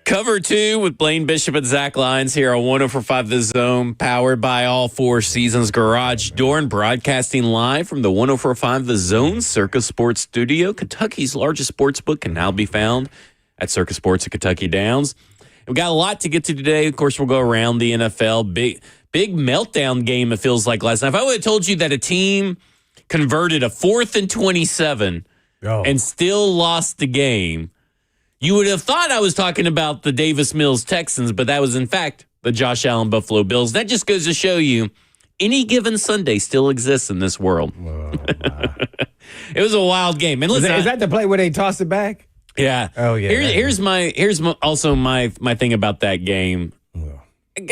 Cover 2 with Blaine Bishop and Zach Lyons here on 104.5 The Zone, powered by All Four Seasons Garage Door and broadcasting live from the 104.5 The Zone Circus Sports Studio. Kentucky's largest sports book can now be found at Circus Sports at Kentucky Downs. We've got a lot to get to today. Of course, we'll go around the NFL. Big meltdown game, it feels like, last night. If I would have told you that a team converted a 4th and 27 and still lost the game, you would have thought I was talking about the Davis Mills Texans, but that was, in fact, the Josh Allen Buffalo Bills. That just goes to show you any given Sunday still exists in this world. Oh, it was a wild game. And listen, is that the play where they tossed it back? Yeah. Oh, yeah. Here's also my thing about that game.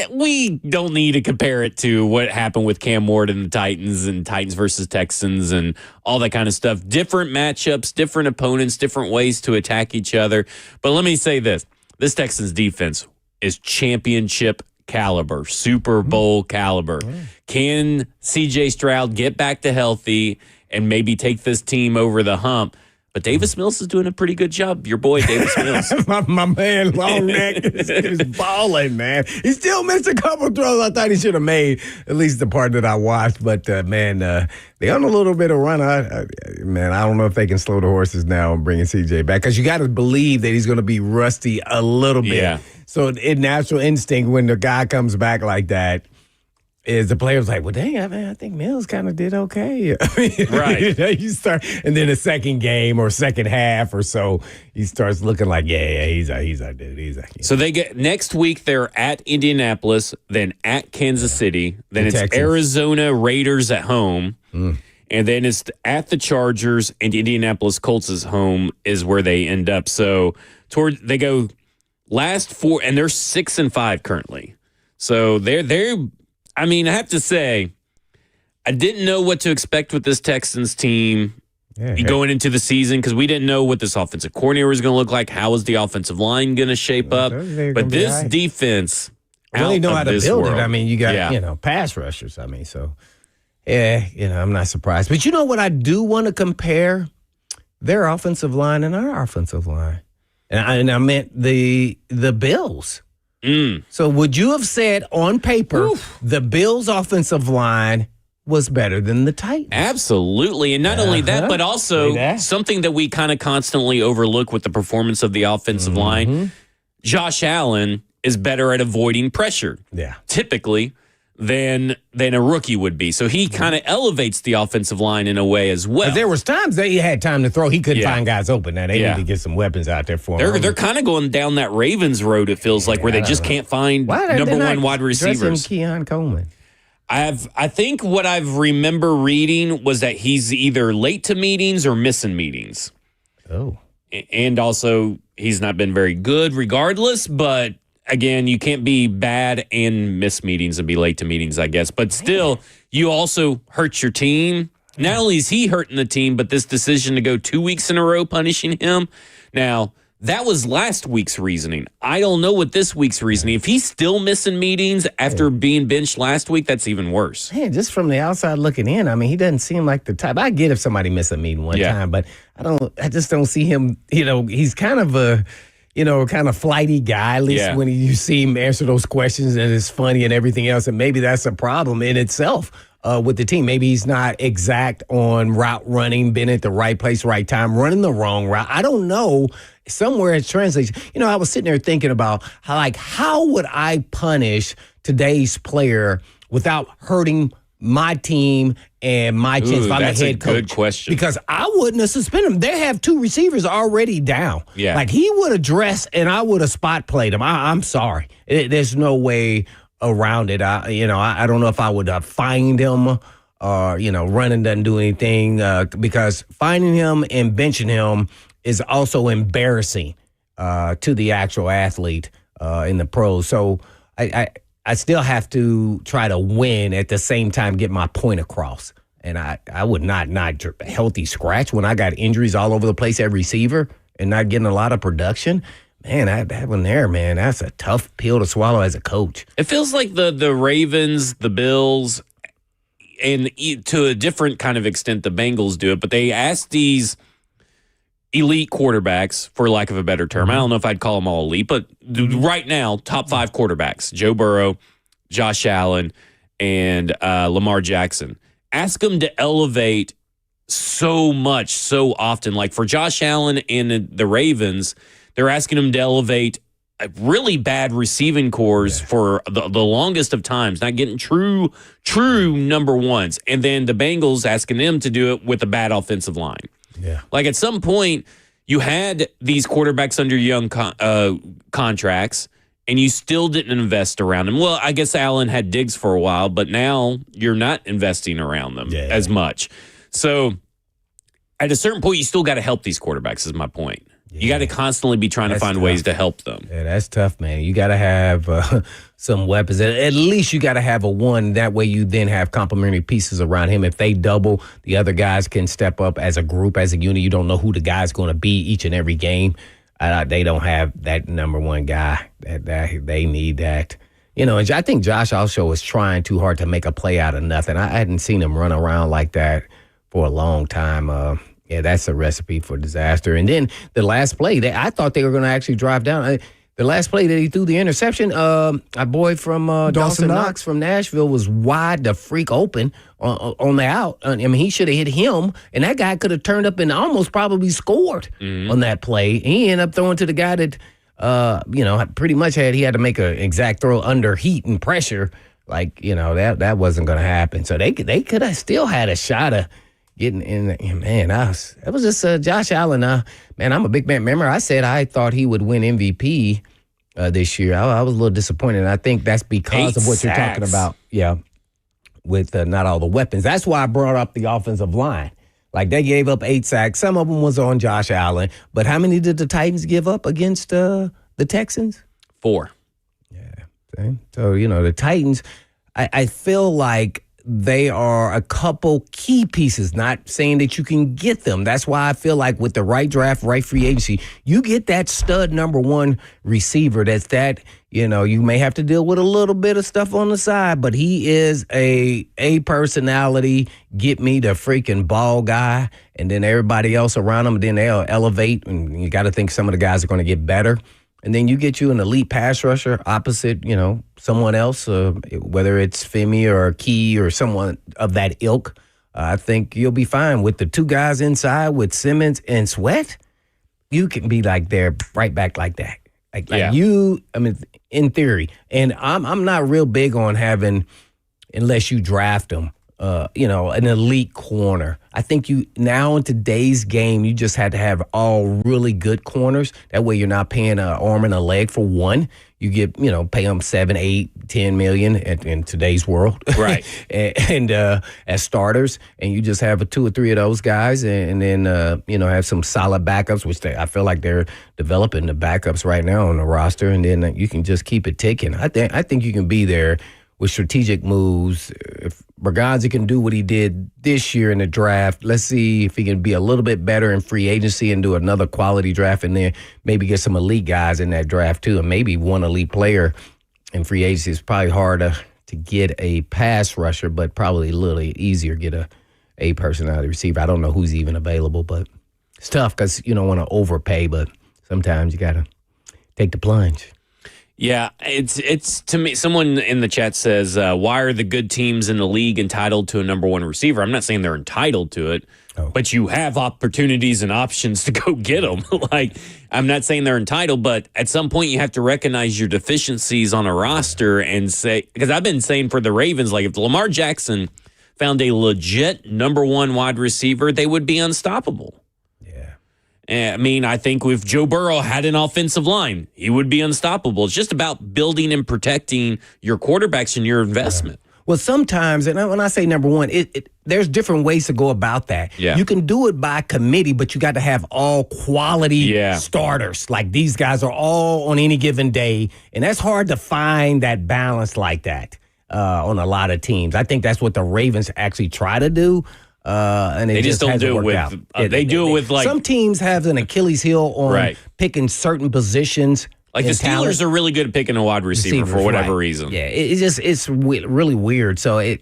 We don't need to compare it to what happened with Cam Ward and the Titans and Titans versus Texans and all that kind of stuff. Different matchups, different opponents, different ways to attack each other. But let me say this. This Texans defense is championship caliber, Super Bowl caliber. Can C.J. Stroud get back to healthy and maybe take this team over the hump? But Davis Mills is doing a pretty good job. Your boy, Davis Mills. my man, long neck, is balling, man. He still missed a couple throws I thought he should have made, at least the part that I watched. But, man, they on a little bit of run. Man, I don't know if they can slow the horses now and bringing C.J. back. Because you got to believe that he's going to be rusty a little bit. Yeah. So in natural instinct, when the guy comes back like that, is the player's like, well, dang, I think Mills kind of did okay. Right. You start, and then the second game or second half or so, he starts looking like, he's our dude. So they get next week. They're at Indianapolis, then at Kansas City, then it's Texas. Arizona Raiders at home, and then it's at the Chargers and Indianapolis Colts' home is where they end up. So they go last 4, and they're 6-5 currently. So they're. I mean, I have to say, I didn't know what to expect with this Texans team going into the season because we didn't know what this offensive coordinator was going to look like. How was the offensive line going to shape up? But this defense, really know how to build world. it. I mean, you got pass rushers. I mean, so I'm not surprised. But you know what? I do want to compare their offensive line and our offensive line, and I meant the Bills. So would you have said on paper the Bills' offensive line was better than the Titans? Absolutely. And not only that, but also something that we kind of constantly overlook with the performance of the offensive line. Josh Allen is better at avoiding pressure, typically, than a rookie would be. So he kind of elevates the offensive line in a way as well. There was times that he had time to throw. He couldn't find guys open. Now, they need to get some weapons out there for him. They're kind of going down that Ravens road, it feels like, where they just can't find number one wide receivers. Keon Coleman. I think what I've remember reading was that he's either late to meetings or missing meetings. Oh. And also, he's not been very good regardless, but again, you can't be bad and miss meetings and be late to meetings, I guess. But still, you also hurt your team. Not only is he hurting the team, but this decision to go 2 weeks in a row punishing him. Now, that was last week's reasoning. I don't know what this week's reasoning. If he's still missing meetings after being benched last week, that's even worse. Man, just from the outside looking in, I mean, he doesn't seem like the type. I get if somebody missed a meeting one time, but I just don't see him. He's kind of a kind of flighty guy, at least when you see him answer those questions, and it's funny and everything else. And maybe that's a problem in itself with the team. Maybe he's not exact on route running, been at the right place, right time, running the wrong route. I don't know. Somewhere it translates. I was sitting there thinking about how would I punish today's player without hurting my team and my chance if I'm the head coach? Good question. Because I wouldn't have suspended him. They have 2 receivers already down. Yeah. He would have dressed and I would have spot played him. I'm sorry. There's no way around it. I don't know if I would have fined him or, running doesn't do anything because finding him and benching him is also embarrassing to the actual athlete in the pros. So I still have to try to win at the same time, get my point across. And I would not healthy scratch when I got injuries all over the place at receiver and not getting a lot of production. Man, that one there, man, that's a tough pill to swallow as a coach. It feels like the Ravens, the Bills, and to a different kind of extent, the Bengals do it. But they ask these elite quarterbacks, for lack of a better term. I don't know if I'd call them all elite, but right now, top 5 quarterbacks: Joe Burrow, Josh Allen, and Lamar Jackson. Ask them to elevate so much, so often. Like for Josh Allen and the Ravens, they're asking him to elevate really bad receiving cores for the longest of times, not getting true number ones. And then the Bengals asking them to do it with a bad offensive line. Yeah. Like at some point, you had these quarterbacks under young contracts, and you still didn't invest around them. Well, I guess Allen had Diggs for a while, but now you're not investing around them as much. So at a certain point, you still got to help these quarterbacks, is my point. Yeah. You got to constantly be trying to find ways to help them. Yeah, that's tough, man. You got to have some weapons. At least you got to have a one. That way you then have complementary pieces around him. If they double, the other guys can step up as a group, as a unit. You don't know who the guy's going to be each and every game. They don't have that number one guy. That they need that. You know, and I think Josh also is trying too hard to make a play out of nothing. I hadn't seen him run around like that for a long time. Yeah, that's a recipe for disaster. And then the last play, I thought they were going to actually drive down. The last play that he threw the interception, our boy from Dawson Knox from Nashville was wide the freak open on the out. I mean, he should have hit him, and that guy could have turned up and almost probably scored on that play. He ended up throwing to the guy that, pretty much he had to make an exact throw under heat and pressure. Like, that wasn't going to happen. So they could have still had a shot of getting in. Man, that was just Josh Allen. Man, I'm a big man. Remember, I said I thought he would win MVP this year. I was a little disappointed. And I think that's because of what you're talking about. Yeah, with not all the weapons. That's why I brought up the offensive line. Like, they gave up 8 sacks. Some of them was on Josh Allen. But how many did the Titans give up against the Texans? 4. Yeah. So, the Titans, I feel like they are a couple key pieces, not saying that you can get them. That's why I feel like with the right draft, right free agency, you get that stud number one receiver you may have to deal with a little bit of stuff on the side, but he is a personality, get me the freaking ball guy, and then everybody else around him, then they'll elevate, and you got to think some of the guys are going to get better. And then you get you an elite pass rusher opposite, someone else, whether it's Femi or Key or someone of that ilk. I think you'll be fine with the 2 guys inside with Simmons and Sweat. You can be like there right back like that. In theory. And I'm not real big on having, unless you draft them, an elite corner. I think now in today's game, you just had to have all really good corners. That way you're not paying an arm and a leg for one. You get, pay them 7, 8, 10 million in today's world. Right. and as starters, and you just have 2 or 3 of those guys and then, have some solid backups, which I feel like they're developing the backups right now on the roster. And then you can just keep it ticking. I think you can be there with strategic moves. If Berganza can do what he did this year in the draft, let's see if he can be a little bit better in free agency and do another quality draft, and then maybe get some elite guys in that draft too, and maybe one elite player in free agency. Is probably harder to get a pass rusher, but probably a little easier to get a personality receiver. I don't know who's even available, but it's tough because you don't want to overpay, but sometimes you got to take the plunge. Yeah, it's to me, someone in the chat says, why are the good teams in the league entitled to a number one receiver? I'm not saying they're entitled to it, but you have opportunities and options to go get them. Like, I'm not saying they're entitled, but at some point you have to recognize your deficiencies on a roster and say, because I've been saying for the Ravens, like if Lamar Jackson found a legit number one wide receiver, they would be unstoppable. I mean, I think if Joe Burrow had an offensive line, he would be unstoppable. It's just about building and protecting your quarterbacks and your investment. Well, sometimes, and when I say number one, there's different ways to go about that. Yeah. You can do it by committee, but you got to have all quality starters. Like these guys are all on any given day, and that's hard to find that balance like that on a lot of teams. I think that's what the Ravens actually try to do. And they just don't do it with. They do it with like some teams have an Achilles heel on picking certain positions. Like the Steelers are really good at picking a wide receiver for whatever reason. Yeah, it's really weird. So I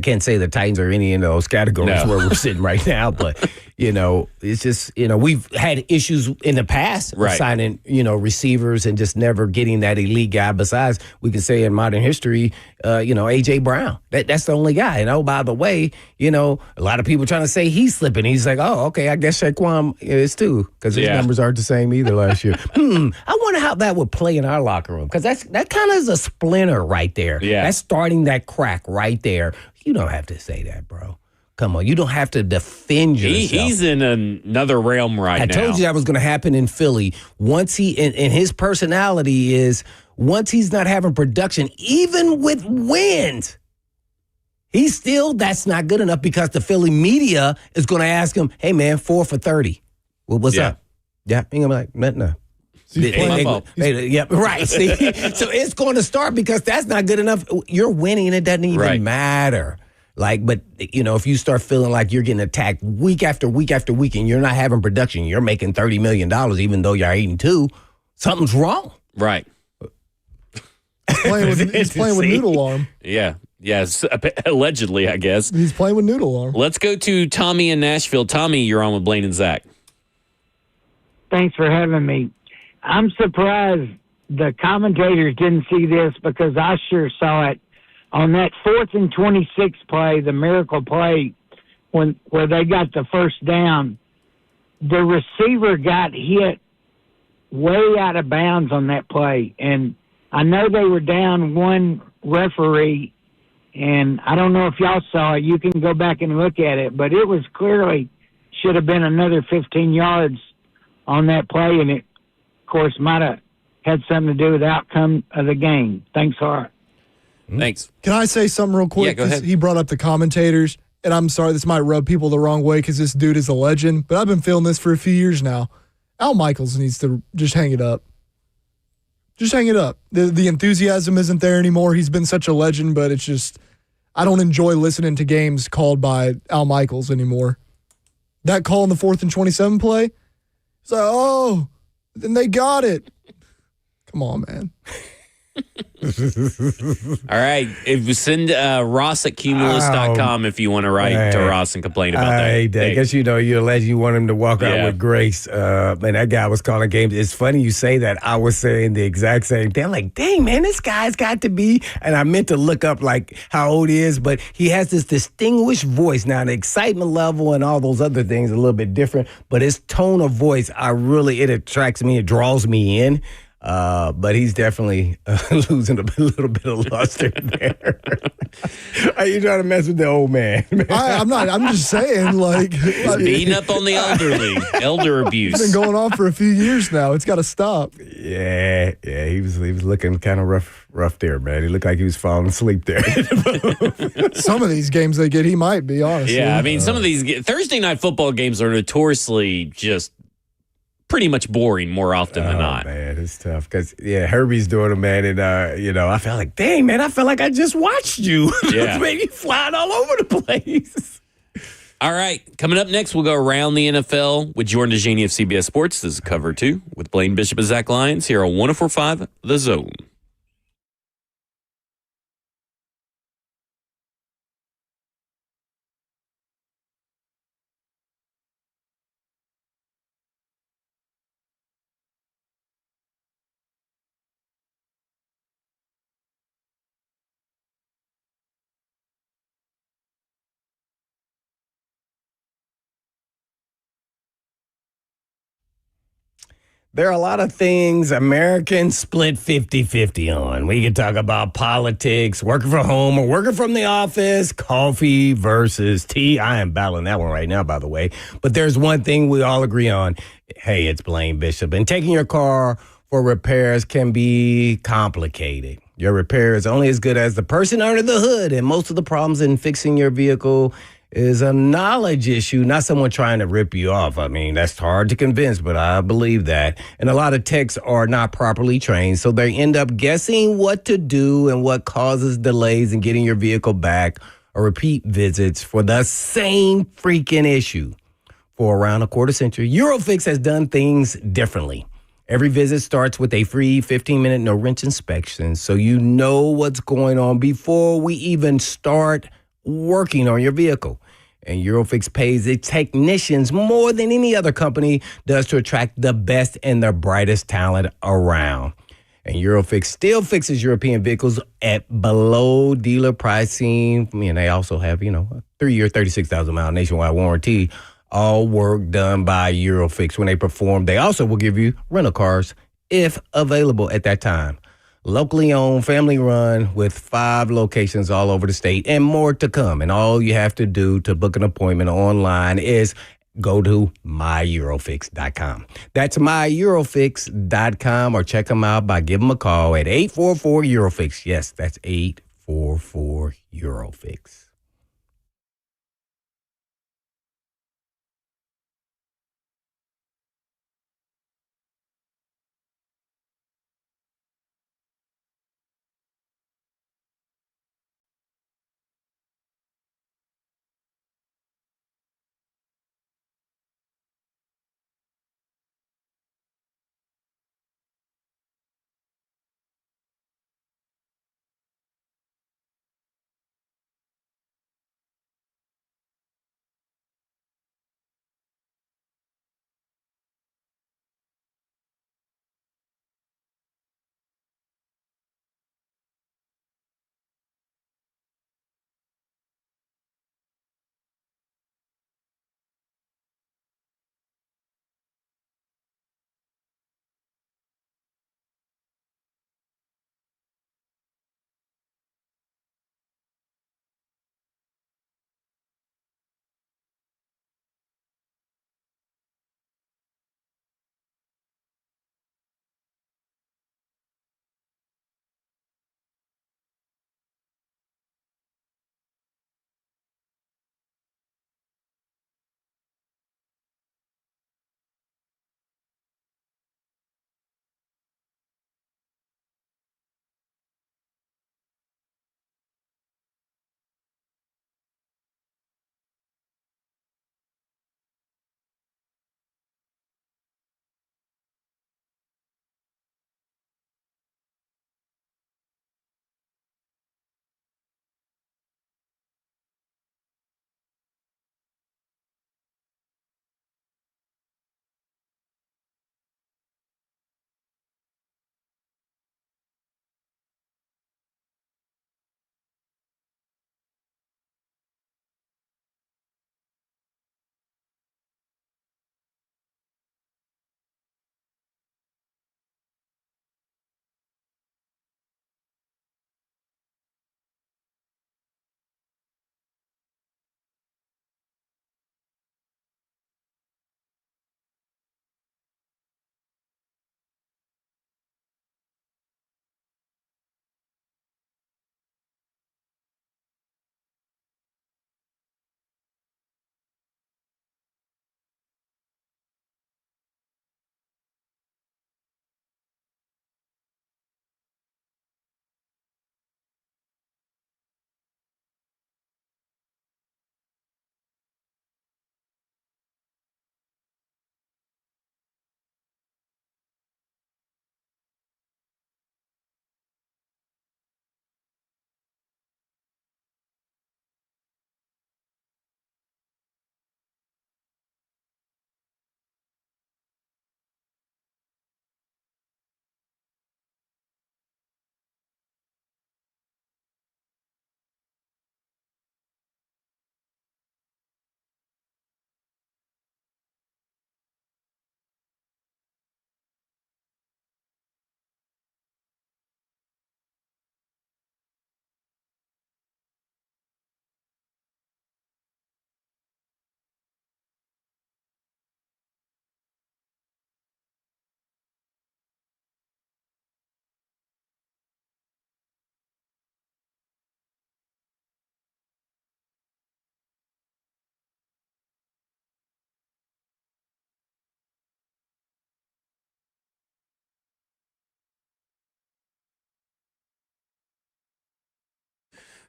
can't say the Titans are any of those categories where we're sitting right now, but It's just, we've had issues in the past Right. signing, receivers and just never getting that elite guy. Besides, we can say in modern history, A.J. Brown. That's the only guy. By the way, a lot of people trying to say he's slipping. He's like, oh, okay, I guess Shaquan is too, because his numbers aren't the same either last year. I wonder how that would play in our locker room, because that kind of is a splinter right there. Yeah. That's starting that crack right there. You don't have to say that, bro. Come on, you don't have to defend yourself. He's in another realm right now. I told you that was going to happen in Philly. Once and his personality is, once he's not having production, even with wins, that's not good enough, because the Philly media is going to ask him, hey, man, 4 for 30. Well, what's up? Yeah, he's going to be like, no. Right. See, so it's going to start, because that's not good enough. You're winning, and it doesn't even matter. But if you start feeling like you're getting attacked week after week after week, and you're not having production, you're making $30 million, even though you're 8-2, something's wrong. Right. He's playing with Noodle Arm. Yeah. Yes. Allegedly, I guess. He's playing with Noodle Arm. Let's go to Tommy in Nashville. Tommy, you're on with Blaine and Zach. Thanks for having me. I'm surprised the commentators didn't see this, because I sure saw it. On that 4th and 26 play, the miracle play, where they got the first down, the receiver got hit way out of bounds on that play. And I know they were down one referee, and I don't know if y'all saw it. You can go back and look at it, but it was clearly should have been another 15 yards on that play, and it, of course, might have had something to do with the outcome of the game. Thanks, Hart. Thanks. Can I say something real quick? Yeah, go ahead. He brought up the commentators, and I'm sorry, this might rub people the wrong way because this dude is a legend, but I've been feeling this for a few years now. Al Michaels needs to just hang it up. Just hang it up. The enthusiasm isn't there anymore. He's been such a legend, but it's just, I don't enjoy listening to games called by Al Michaels anymore. That call in the 4th and 27 play, it's like, oh, then they got it. Come on, man. All right. Send Ross at cumulus.com if you want to write to Ross and complain about that. I guess you're a legend. You want him to walk out with grace. Man, that guy was calling games. It's funny you say that. I was saying the exact same thing. I'm like, dang, man, this guy's got to be. And I meant to look up like how old he is, but he has this distinguished voice. Now, the excitement level and all those other things are a little bit different, but his tone of voice, it attracts me. It draws me in. But he's definitely losing a little bit of luster there. Are you trying to mess with the old man? I'm not. I'm just saying, He's beating up on the elderly. Elder abuse. It's been going on for a few years now. It's got to stop. Yeah. He was looking kind of rough there, man. He looked like he was falling asleep there. Some of these games they get, he might be, honestly. Yeah, I mean, some of these Thursday night football games are notoriously just pretty much boring more often than not. Man, it's tough because Herbie's doing it, man, and I felt like, dang, man, I felt like I just watched you. Yeah, man, you flying all over the place. All right, coming up next, we'll go around the NFL with Jordan DeGenie of CBS Sports. This is Cover 2 with Blaine Bishop and Zach Lyons here on 104.5 The Zone. There are a lot of things Americans split 50-50 on. We can talk about politics, working from home or working from the office, coffee versus tea. I am battling that one right now, by the way. But there's one thing we all agree on. Hey, it's Blaine Bishop. And taking your car for repairs can be complicated. Your repair is only as good as the person under the hood. And most of the problems in fixing your vehicle is a knowledge issue, not someone trying to rip you off. I mean, that's hard to convince, but I believe that. And a lot of techs are not properly trained, so they end up guessing what to do and what causes delays in getting your vehicle back or repeat visits for the same freaking issue. For around a quarter century, Eurofix has done things differently. Every visit starts with a free 15-minute no-wrench inspection, so you know what's going on before we even start working on your vehicle. And Eurofix pays its technicians more than any other company does to attract the best and the brightest talent around. And Eurofix still fixes European vehicles at below dealer pricing. And they also have, a 3-year, 36,000-mile nationwide warranty. All work done by Eurofix. When they perform, they also will give you rental cars if available at that time. Locally owned, family run with 5 locations all over the state and more to come. And all you have to do to book an appointment online is go to myeurofix.com. That's myeurofix.com, or check them out by giving them a call at 844-EUROFIX. Yes, that's 844-EUROFIX.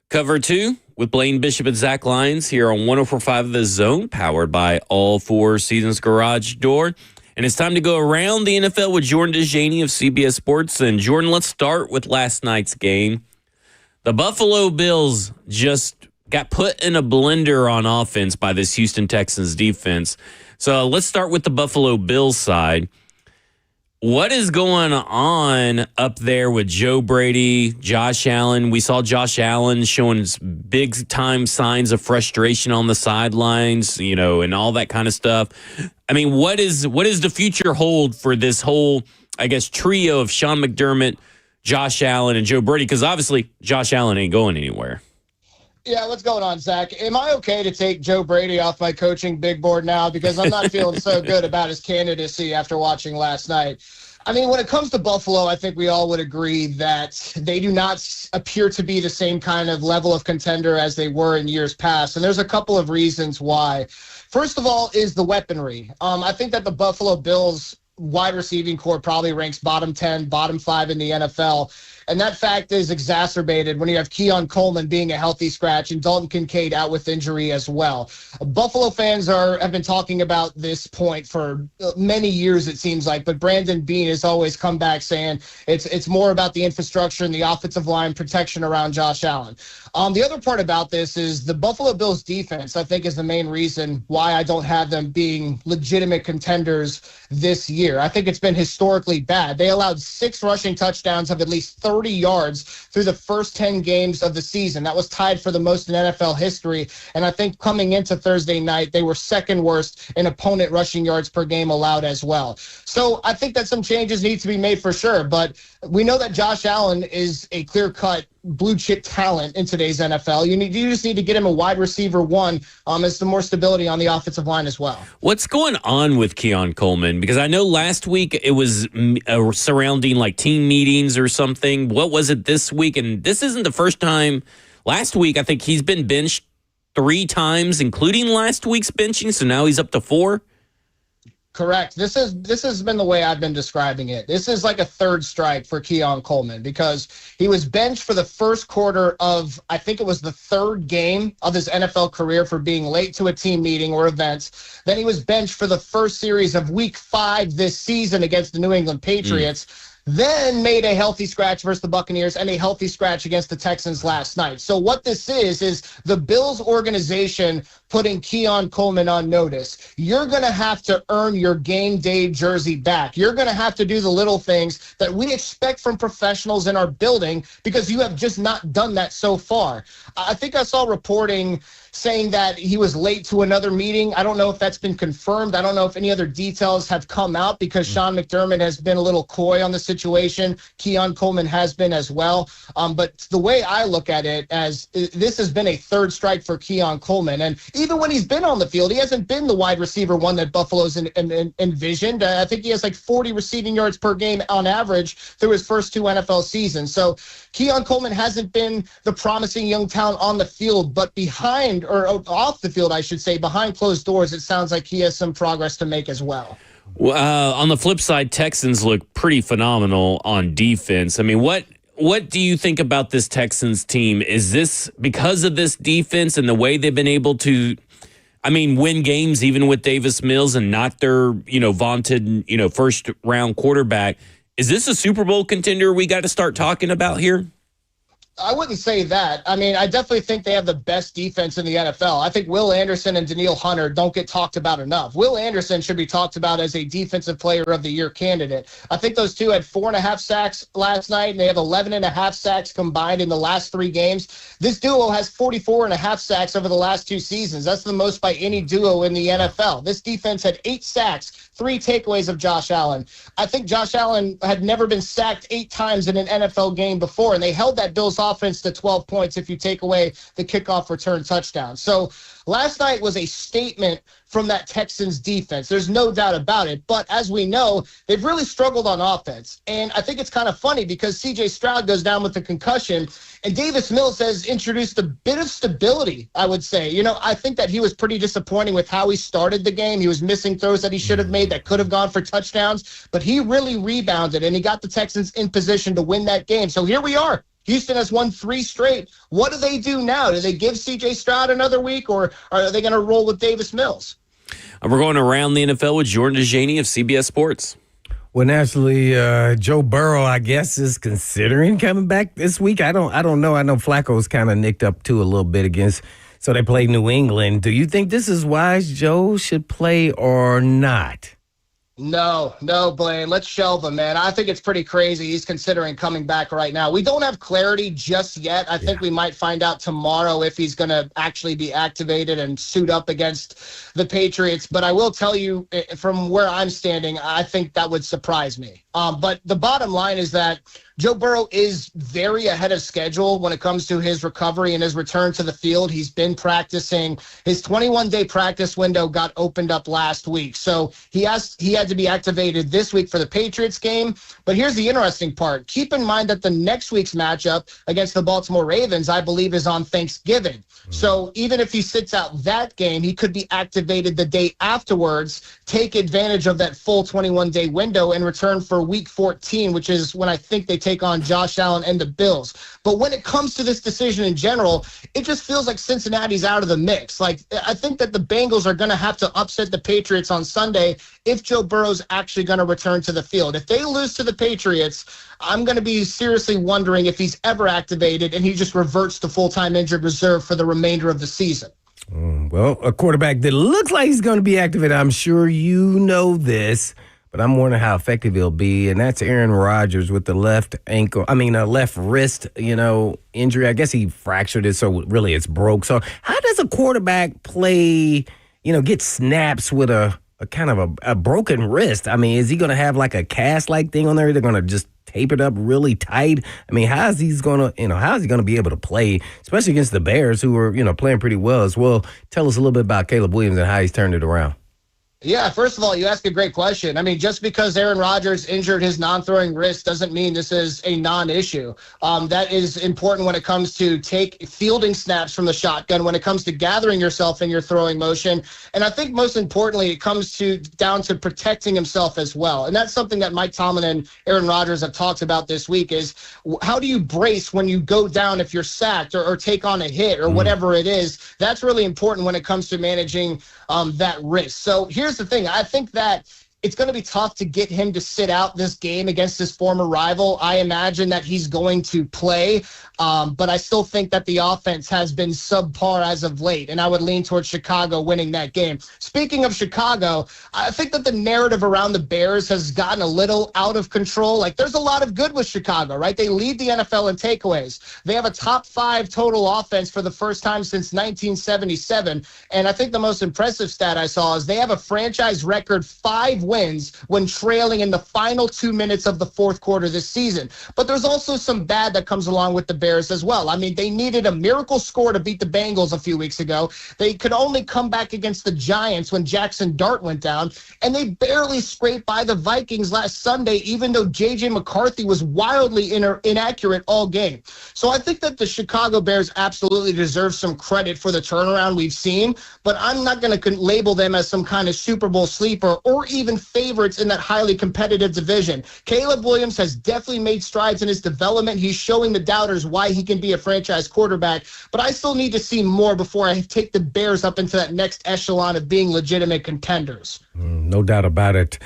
Cover 2 with Blaine Bishop and Zach Lyons here on 104.5 The Zone, powered by All Four Seasons Garage Door. And it's time to go around the NFL with Jordan DeJaney of CBS Sports. And Jordan, let's start with last night's game. The Buffalo Bills just got put in a blender on offense by this Houston Texans defense. So let's start with the Buffalo Bills side. What is going on up there with Joe Brady, Josh Allen? We saw Josh Allen showing big time signs of frustration on the sidelines, and all that kind of stuff. I mean, what is the future hold for this whole, I guess, trio of Sean McDermott, Josh Allen, and Joe Brady? Because obviously Josh Allen ain't going anywhere. Yeah, what's going on, Zach? Am I okay to take Joe Brady off my coaching big board now? Because I'm not feeling so good about his candidacy after watching last night. I mean, when it comes to Buffalo, I think we all would agree that they do not appear to be the same kind of level of contender as they were in years past. And there's a couple of reasons why. First of all is the weaponry. I think that the Buffalo Bills wide receiving core probably ranks bottom 10, bottom 5 in the NFL. And that fact is exacerbated when you have Keon Coleman being a healthy scratch and Dalton Kincaid out with injury as well. Buffalo fans have been talking about this point for many years, it seems like, but Brandon Beane has always come back saying it's more about the infrastructure and the offensive line protection around Josh Allen. The other part about this is the Buffalo Bills defense, I think, is the main reason why I don't have them being legitimate contenders this year. I think it's been historically bad. They allowed 6 rushing touchdowns of at least 30 yards through the first 10 games of the season. That was tied for the most in NFL history. And I think coming into Thursday night, they were second worst in opponent rushing yards per game allowed as well. So I think that some changes need to be made for sure. But we know that Josh Allen is a clear-cut blue chip talent in today's NFL. You just need to get him a wide receiver one as some more stability on the offensive line as well. What's going on with Keon Coleman? Because I know last week it was surrounding like team meetings or something. What was it this week? And this isn't the first time. Last week, I think he's been benched 3 times, including last week's benching. So now he's up to 4. Correct. This has been the way I've been describing it. This is like a third strike for Keon Coleman because he was benched for the first quarter of, I think it was the 3rd game of his NFL career for being late to a team meeting or event. Then he was benched for the first series of week 5 this season against the New England Patriots. Then made a healthy scratch versus the Buccaneers and a healthy scratch against the Texans last night. So what this is the Bills organization putting Keon Coleman on notice. You're going to have to earn your game day jersey back. You're going to have to do the little things that we expect from professionals in our building because you have just not done that so far. I think I saw reporting saying that he was late to another meeting. I don't know if that's been confirmed. I don't know if any other details have come out because Sean McDermott has been a little coy on the situation. Keon Coleman has been as well. But the way I look at it as this has been a third strike for Keon Coleman. And even when he's been on the field, he hasn't been the wide receiver one that Buffalo's envisioned. I think he has like 40 receiving yards per game on average through his first 2 NFL seasons. So Keon Coleman hasn't been the promising young talent on the field, but behind or off the field, I should say, behind closed doors, it sounds like he has some progress to make as well. On the flip side, Texans look pretty phenomenal on defense. I mean, what do you think about this Texans team? Is this because of this defense and the way they've been able to, win games even with Davis Mills and not their, vaunted, first round quarterback? Is this a Super Bowl contender we got to start talking about here? I wouldn't say that. I definitely think they have the best defense in the NFL. I think Will Anderson and Danielle Hunter don't get talked about enough. Will Anderson should be talked about as a Defensive Player of the Year candidate. I think those two had 4.5 sacks last night, and they have 11.5 sacks combined in the last 3 games. This duo has 44.5 sacks over the last 2 seasons. That's the most by any duo in the NFL. This defense had 8 sacks, 3 takeaways of Josh Allen. I think Josh Allen had never been sacked 8 times in an NFL game before, and they held that Bills offense to 12 points if you take away the kickoff return touchdown. So last night was a statement from that Texans defense. There's no doubt about it. But as we know, they've really struggled on offense. And I think it's kind of funny because C.J. Stroud goes down with a concussion, and Davis Mills has introduced a bit of stability, I would say. I think that he was pretty disappointing with how he started the game. He was missing throws that he should have made that could have gone for touchdowns. But he really rebounded, and he got the Texans in position to win that game. So here we are. Houston has won 3 straight. What do they do now? Do they give C.J. Stroud another week, or are they going to roll with Davis Mills? We're going around the NFL with Jordan DeJaney of CBS Sports. Well, naturally, Joe Burrow, I guess, is considering coming back this week. I don't know. I know Flacco's kind of nicked up too a little bit against So they play New England. Do you think this is why Joe should play or not? No, Blaine. Let's shelve him, man. I think it's pretty crazy. He's considering coming back right now. We don't have clarity just yet. I think we might find out tomorrow if he's going to actually be activated and suit up against the Patriots. But I will tell you, from where I'm standing, I think that would surprise me. But the bottom line is that Joe Burrow is very ahead of schedule when it comes to his recovery and his return to the field. He's been practicing. His 21-day practice window got opened up last week. So he had to be activated this week for the Patriots game. But here's the interesting part. Keep in mind that the next week's matchup against the Baltimore Ravens, I believe, is on Thanksgiving. So even if he sits out that game, he could be activated the day afterwards, take advantage of that full 21-day window, and return for week 14, which is when I think they take on Josh Allen and the Bills. But when it comes to this decision in general, it just feels like Cincinnati's out of the mix. Like, I think that the Bengals are going to have to upset the Patriots on Sunday if Joe Burrow's actually going to return to the field. If they lose to the Patriots, I'm going to be seriously wondering if he's ever activated and he just reverts to full-time injured reserve for the remainder of the season. Well, a quarterback that looks like he's going to be activated, I'm sure you know this, but I'm wondering how effective he'll be, and that's Aaron Rodgers with the left wrist, injury. I guess he fractured it, so really it's broke. So how does a quarterback play, get snaps with a kind of a broken wrist? I mean, is he going to have like a cast-like thing on there? They're going to just tape it up really tight. I mean, how is he going to be able to play, especially against the Bears, who are, playing pretty well as well? Tell us a little bit about Caleb Williams and how he's turned it around. Yeah, first of all, you ask a great question. I mean, just because Aaron Rodgers injured his non-throwing wrist doesn't mean this is a non-issue. That is important when it comes to fielding snaps from the shotgun, when it comes to gathering yourself in your throwing motion. And I think most importantly, it comes down to protecting himself as well. And that's something that Mike Tomlin and Aaron Rodgers have talked about this week is how do you brace when you go down if you're sacked or take on a hit or whatever it is. That's really important when it comes to managing that risk. So here's the thing. I think that it's going to be tough to get him to sit out this game against his former rival. I imagine that he's going to play, but I still think that the offense has been subpar as of late, and I would lean towards Chicago winning that game. Speaking of Chicago, I think that the narrative around the Bears has gotten a little out of control. Like, there's a lot of good with Chicago, right? They lead the NFL in takeaways. They have a top 5 total offense for the first time since 1977, and I think the most impressive stat I saw is they have a franchise record 5 wins when trailing in the final 2 minutes of the fourth quarter this season. But there's also some bad that comes along with the Bears as well. I mean, they needed a miracle score to beat the Bengals a few weeks ago. They could only come back against the Giants when Jackson Dart went down, and they barely scraped by the Vikings last Sunday, even though J.J. McCarthy was wildly inaccurate all game. So I think that the Chicago Bears absolutely deserve some credit for the turnaround we've seen, but I'm not going to label them as some kind of Super Bowl sleeper or even favorites in that highly competitive division. Caleb Williams has definitely made strides in his development. He's showing the doubters why he can be a franchise quarterback, but I still need to see more before I take the Bears up into that next echelon of being legitimate contenders. No doubt about it.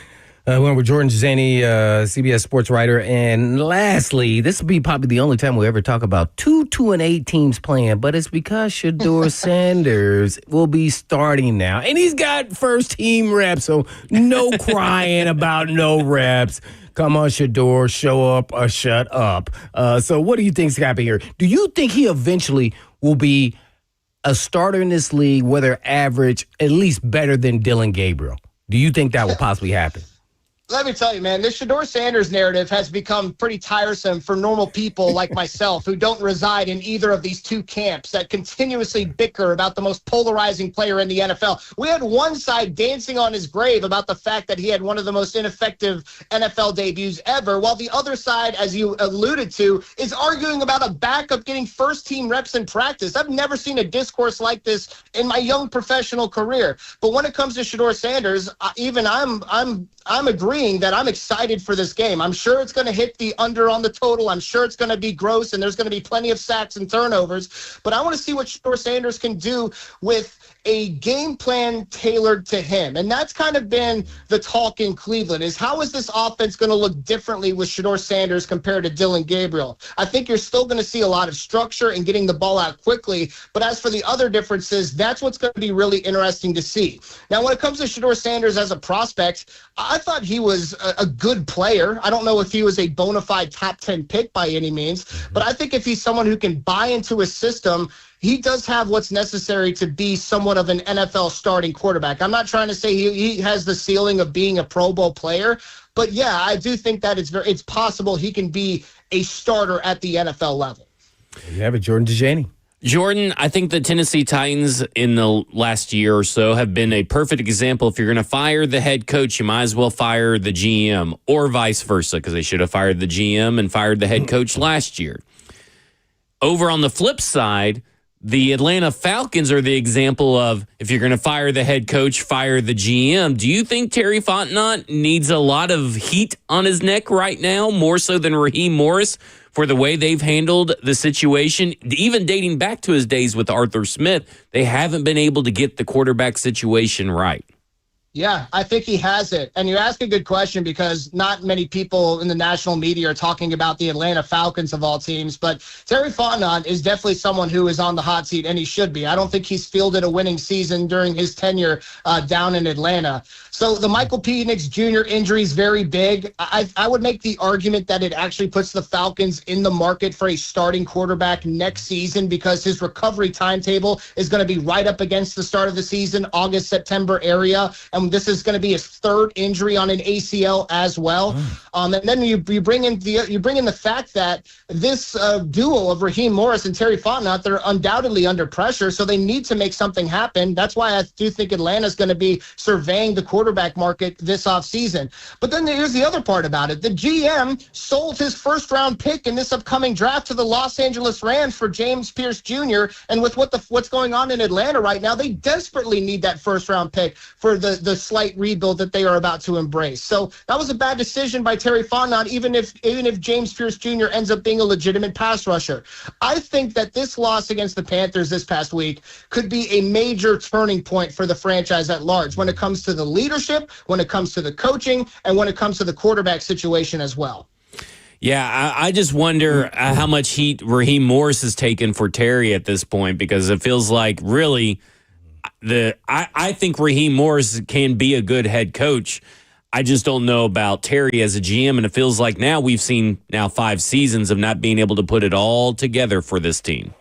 We're with Jordan Zaney, CBS sports writer. And lastly, this will be probably the only time we'll ever talk about 2-8 teams playing, but it's because Shedeur Sanders will be starting now. And he's got first team reps, so no crying about no reps. Come on, Shedeur, show up or shut up. So what do you think's happening here? Do you think he eventually will be a starter in this league, whether average, at least better than Dylan Gabriel? Do you think that will possibly happen? Let me tell you, man, this Shedeur Sanders narrative has become pretty tiresome for normal people like myself who don't reside in either of these two camps that continuously bicker about the most polarizing player in the NFL. We had one side dancing on his grave about the fact that he had one of the most ineffective NFL debuts ever, while the other side, as you alluded to, is arguing about a backup getting first-team reps in practice. I've never seen a discourse like this in my young professional career. But when it comes to Shedeur Sanders, even I'm agreeing agreeing that I'm excited for this game. I'm sure it's going to hit the under on the total. I'm sure it's going to be gross, and there's going to be plenty of sacks and turnovers. But I want to see what Shedeur Sanders can do with a game plan tailored to him. And that's kind of been the talk in Cleveland, is how is this offense going to look differently with Shedeur Sanders compared to Dillon Gabriel? I think you're still going to see a lot of structure and getting the ball out quickly. But as for the other differences, that's what's going to be really interesting to see. Now, when it comes to Shedeur Sanders as a prospect, I thought he was a good player. I don't know if he was a bona fide top 10 pick by any means, but I think if he's someone who can buy into his system, he does have what's necessary to be somewhat of an NFL starting quarterback. I'm not trying to say he has the ceiling of being a Pro Bowl player, but yeah, I do think that it's possible he can be a starter at the NFL level. You have it, Jordan DeJaney. Jordan, I think the Tennessee Titans in the last year or so have been a perfect example. If you're going to fire the head coach, you might as well fire the GM, or vice versa, because they should have fired the GM and fired the head coach last year. Over on the flip side, the Atlanta Falcons are the example of, if you're going to fire the head coach, fire the GM. Do you think Terry Fontenot needs a lot of heat on his neck right now, more so than Raheem Morris, for the way they've handled the situation? Even dating back to his days with Arthur Smith, they haven't been able to get the quarterback situation right. Yeah, I think he has it. And you ask a good question, because not many people in the national media are talking about the Atlanta Falcons of all teams. But Terry Fontenot is definitely someone who is on the hot seat, and he should be. I don't think he's fielded a winning season during his tenure down in Atlanta. So the Michael Penix Jr. injury is very big. I would make the argument that it actually puts the Falcons in the market for a starting quarterback next season, because his recovery timetable is going to be right up against the start of the season, August, September area. And this is going to be his third injury on an ACL as well. And then you bring in the fact that this duo of Raheem Morris and Terry Fontenot, they're undoubtedly under pressure, so they need to make something happen. That's why I do think Atlanta's going to be surveying the quarterback market this offseason. But then here's the other part about it. The GM sold his first-round pick in this upcoming draft to the Los Angeles Rams for James Pierce Jr., and with what's going on in Atlanta right now, they desperately need that first-round pick for the slight rebuild that they are about to embrace. So that was a bad decision by Terry Fontenot, even if James Pierce Jr. ends up being a legitimate pass rusher. I think that this loss against the Panthers this past week could be a major turning point for the franchise at large when it comes to the leadership, when it comes to the coaching, and when it comes to the quarterback situation as well. Yeah, I just wonder how much heat Raheem Morris has taken for Terry at this point, because it feels like really I think Raheem Morris can be a good head coach. I just don't know about Terry as a GM, and it feels like now we've seen 5 seasons of not being able to put it all together for this team.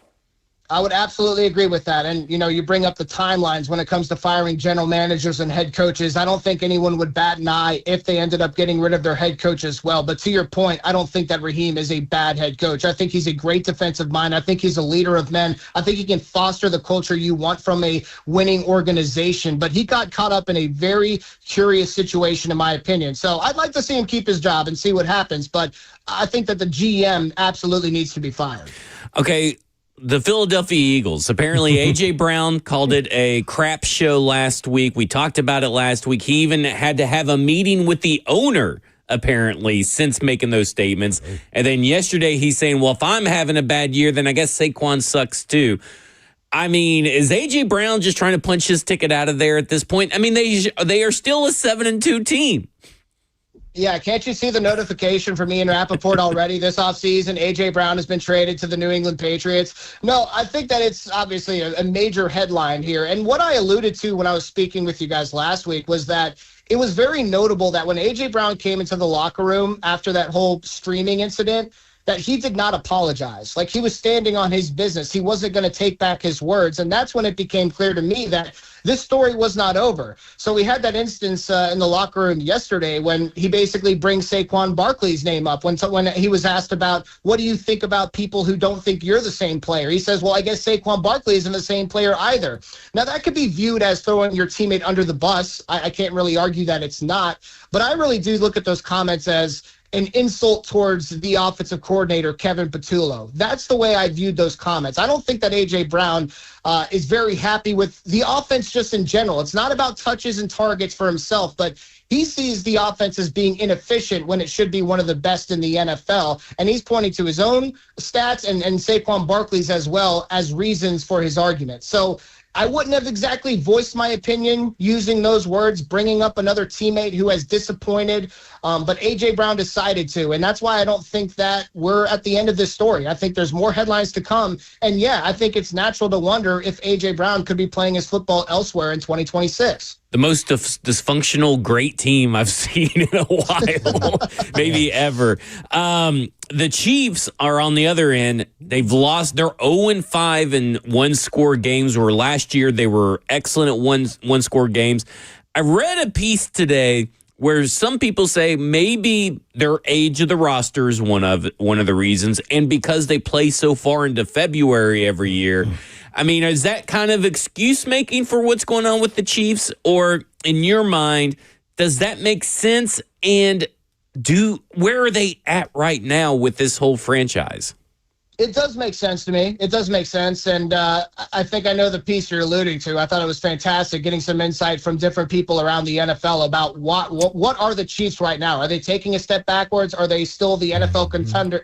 I would absolutely agree with that. And, you bring up the timelines when it comes to firing general managers and head coaches. I don't think anyone would bat an eye if they ended up getting rid of their head coach as well. But to your point, I don't think that Raheem is a bad head coach. I think he's a great defensive mind. I think he's a leader of men. I think he can foster the culture you want from a winning organization. But he got caught up in a very curious situation, in my opinion. So I'd like to see him keep his job and see what happens. But I think that the GM absolutely needs to be fired. Okay. The Philadelphia Eagles. Apparently, A.J. Brown called it a crap show last week. We talked about it last week. He even had to have a meeting with the owner, apparently, since making those statements. And then yesterday, he's saying, well, if I'm having a bad year, then I guess Saquon sucks too. I mean, is A.J. Brown just trying to punch his ticket out of there at this point? I mean, they are still a 7-2 team. Yeah, can't you see the notification from Ian Rappaport already this offseason? A.J. Brown has been traded to the New England Patriots. No, I think that it's obviously a major headline here. And what I alluded to when I was speaking with you guys last week was that it was very notable that when A.J. Brown came into the locker room after that whole streaming incident, that he did not apologize. Like, he was standing on his business. He wasn't going to take back his words. And that's when it became clear to me that this story was not over. So we had that instance in the locker room yesterday when he basically brings Saquon Barkley's name up when he was asked about, what do you think about people who don't think you're the same player? He says, well, I guess Saquon Barkley isn't the same player either. Now, that could be viewed as throwing your teammate under the bus. I can't really argue that it's not. But I really do look at those comments as an insult towards the offensive coordinator, Kevin Patullo. That's the way I viewed those comments. I don't think that A.J. Brown is very happy with the offense just in general. It's not about touches and targets for himself, but he sees the offense as being inefficient when it should be one of the best in the NFL. And he's pointing to his own stats and Saquon Barkley's as well as reasons for his argument. So I wouldn't have exactly voiced my opinion using those words, bringing up another teammate who has disappointed, but A.J. Brown decided to, and that's why I don't think that we're at the end of this story. I think there's more headlines to come, and yeah, I think it's natural to wonder if A.J. Brown could be playing his football elsewhere in 2026. The most dysfunctional great team I've seen in a while, maybe ever. The Chiefs are on the other end. They've lost. They're 0-5 in one-score games, where last year they were excellent at one-score games. I read a piece today where some people say maybe their age of the roster is one of the reasons, and because they play so far into February every year. I mean, is that kind of excuse making for what's going on with the Chiefs, or in your mind, does that make sense? And where are they at right now with this whole franchise? It does make sense to me. It does make sense. And I think I know the piece you're alluding to. I thought it was fantastic getting some insight from different people around the NFL about what are the Chiefs right now? Are they taking a step backwards? Are they still the NFL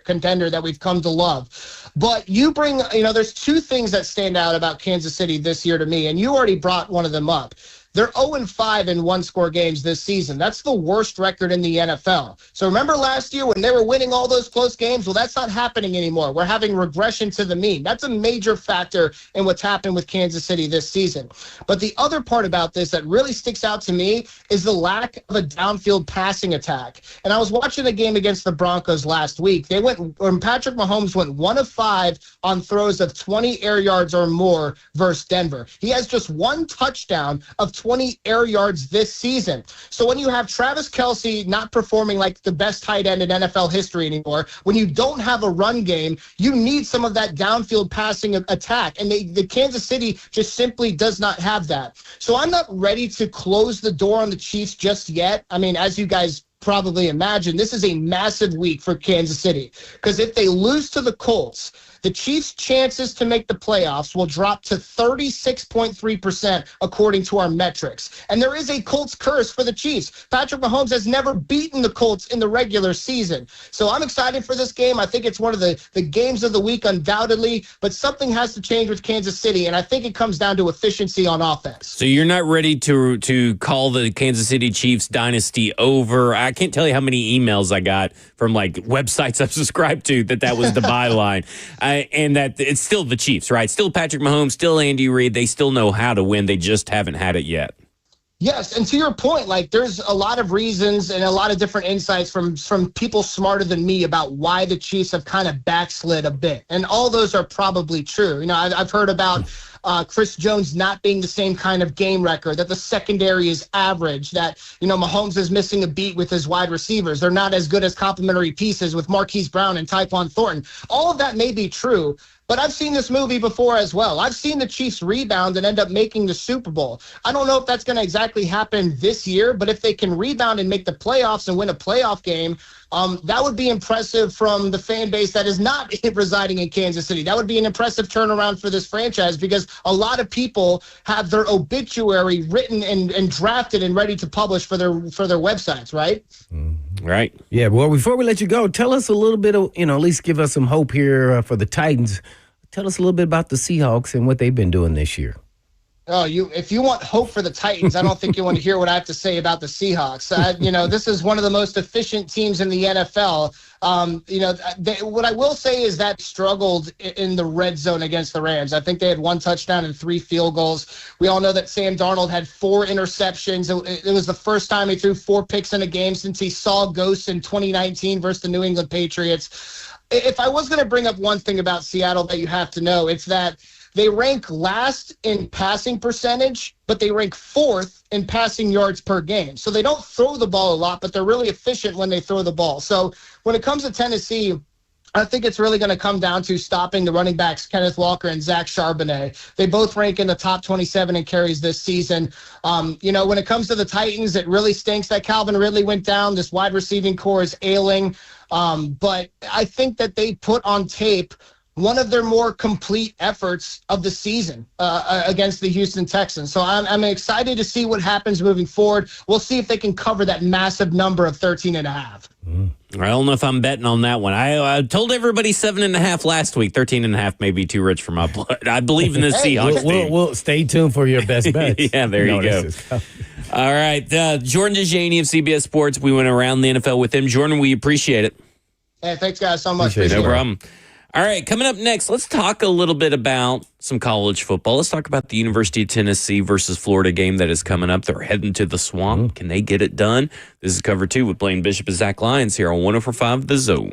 contender that we've come to love? But you bring, there's two things that stand out about Kansas City this year to me, and you already brought one of them up. They're 0-5 in one-score games this season. That's the worst record in the NFL. So remember last year when they were winning all those close games? Well, that's not happening anymore. We're having regression to the mean. That's a major factor in what's happened with Kansas City this season. But the other part about this that really sticks out to me is the lack of a downfield passing attack. And I was watching the game against the Broncos last week. Patrick Mahomes went 1-5 on throws of 20 air yards or more versus Denver. He has just one touchdown of 20 air yards this season. So when you have Travis Kelce not performing like the best tight end in NFL history anymore, when you don't have a run game, you need some of that downfield passing attack. And the Kansas City just simply does not have that. So I'm not ready to close the door on the Chiefs just yet. I mean, as you guys probably imagine, this is a massive week for Kansas City, because if they lose to the Colts, the Chiefs' chances to make the playoffs will drop to 36.3% according to our metrics. And there is a Colts curse for the Chiefs. Patrick Mahomes has never beaten the Colts in the regular season. So I'm excited for this game. I think it's one of the games of the week undoubtedly, but something has to change with Kansas City, and I think it comes down to efficiency on offense. So you're not ready to call the Kansas City Chiefs dynasty over. I can't tell you how many emails I got from like websites I've subscribed to that was the byline. And that it's still the Chiefs, right? Still Patrick Mahomes, still Andy Reid. They still know how to win. They just haven't had it yet. Yes, and to your point, like there's a lot of reasons and a lot of different insights from people smarter than me about why the Chiefs have kind of backslid a bit. And all those are probably true. I've heard about Chris Jones not being the same kind of game record, that the secondary is average, that, Mahomes is missing a beat with his wide receivers. They're not as good as complementary pieces with Marquise Brown and Tyquan Thornton. All of that may be true, but I've seen this movie before as well. I've seen the Chiefs rebound and end up making the Super Bowl. I don't know if that's going to exactly happen this year, but if they can rebound and make the playoffs and win a playoff game, that would be impressive from the fan base that is not residing in Kansas City. That would be an impressive turnaround for this franchise, because a lot of people have their obituary written and drafted and ready to publish for their websites, right? Right. Yeah, well, before we let you go, tell us a little bit of, at least give us some hope here for the Titans. Tell us a little bit about the Seahawks and what they've been doing this year. Oh, if you want hope for the Titans, I don't think you want to hear what I have to say about the Seahawks. This is one of the most efficient teams in the NFL. What I will say is that struggled in the red zone against the Rams. I think they had one touchdown and 3 field goals. We all know that Sam Darnold had 4 interceptions. It was the first time he threw 4 picks in a game since he saw ghosts in 2019 versus the New England Patriots. If I was going to bring up one thing about Seattle that you have to know, it's that they rank last in passing percentage, but they rank 4th in passing yards per game. So they don't throw the ball a lot, but they're really efficient when they throw the ball. So when it comes to Tennessee, I think it's really going to come down to stopping the running backs, Kenneth Walker and Zach Charbonnet. They both rank in the top 27 in carries this season. When it comes to the Titans, it really stinks that Calvin Ridley went down. This wide receiving core is ailing. But I think that they put on tape one of their more complete efforts of the season against the Houston Texans. So I'm excited to see what happens moving forward. We'll see if they can cover that massive number of 13.5. I don't know if I'm betting on that one. I told everybody 7.5 last week. 13.5 may be too rich for my blood. I believe in the Seahawks team. We'll stay tuned for your best bets. Yeah, there you go. All right. Jordan DeJaney of CBS Sports. We went around the NFL with him. Jordan, we appreciate it. Hey, thanks, guys, so much. No problem. All right, coming up next, let's talk a little bit about some college football. Let's talk about the University of Tennessee versus Florida game that is coming up. They're heading to the Swamp. Can they get it done? This is Cover 2 with Blaine Bishop and Zach Lyons here on 104.5 The Zone.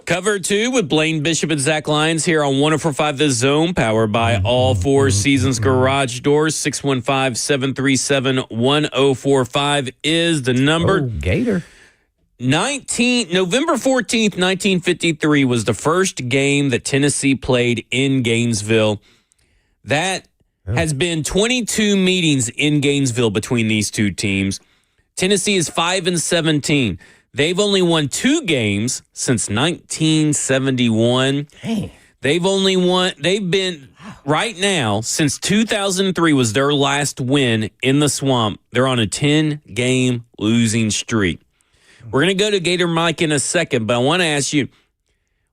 Cover 2 with Blaine Bishop and Zach Lyons here on 104.5 The Zone, powered by All Four Seasons Garage Doors. 615-737-1045 is the number. Oh, Gator. November 14th, 1953 was the first game that Tennessee played in Gainesville. That has been 22 meetings in Gainesville between these two teams. Tennessee is 5-17. They've only won 2 games since 1971. Dang. They've been right now since 2003 was their last win in the Swamp. They're on a 10-game losing streak. We're going to go to Gator Mike in a second, but I want to ask you,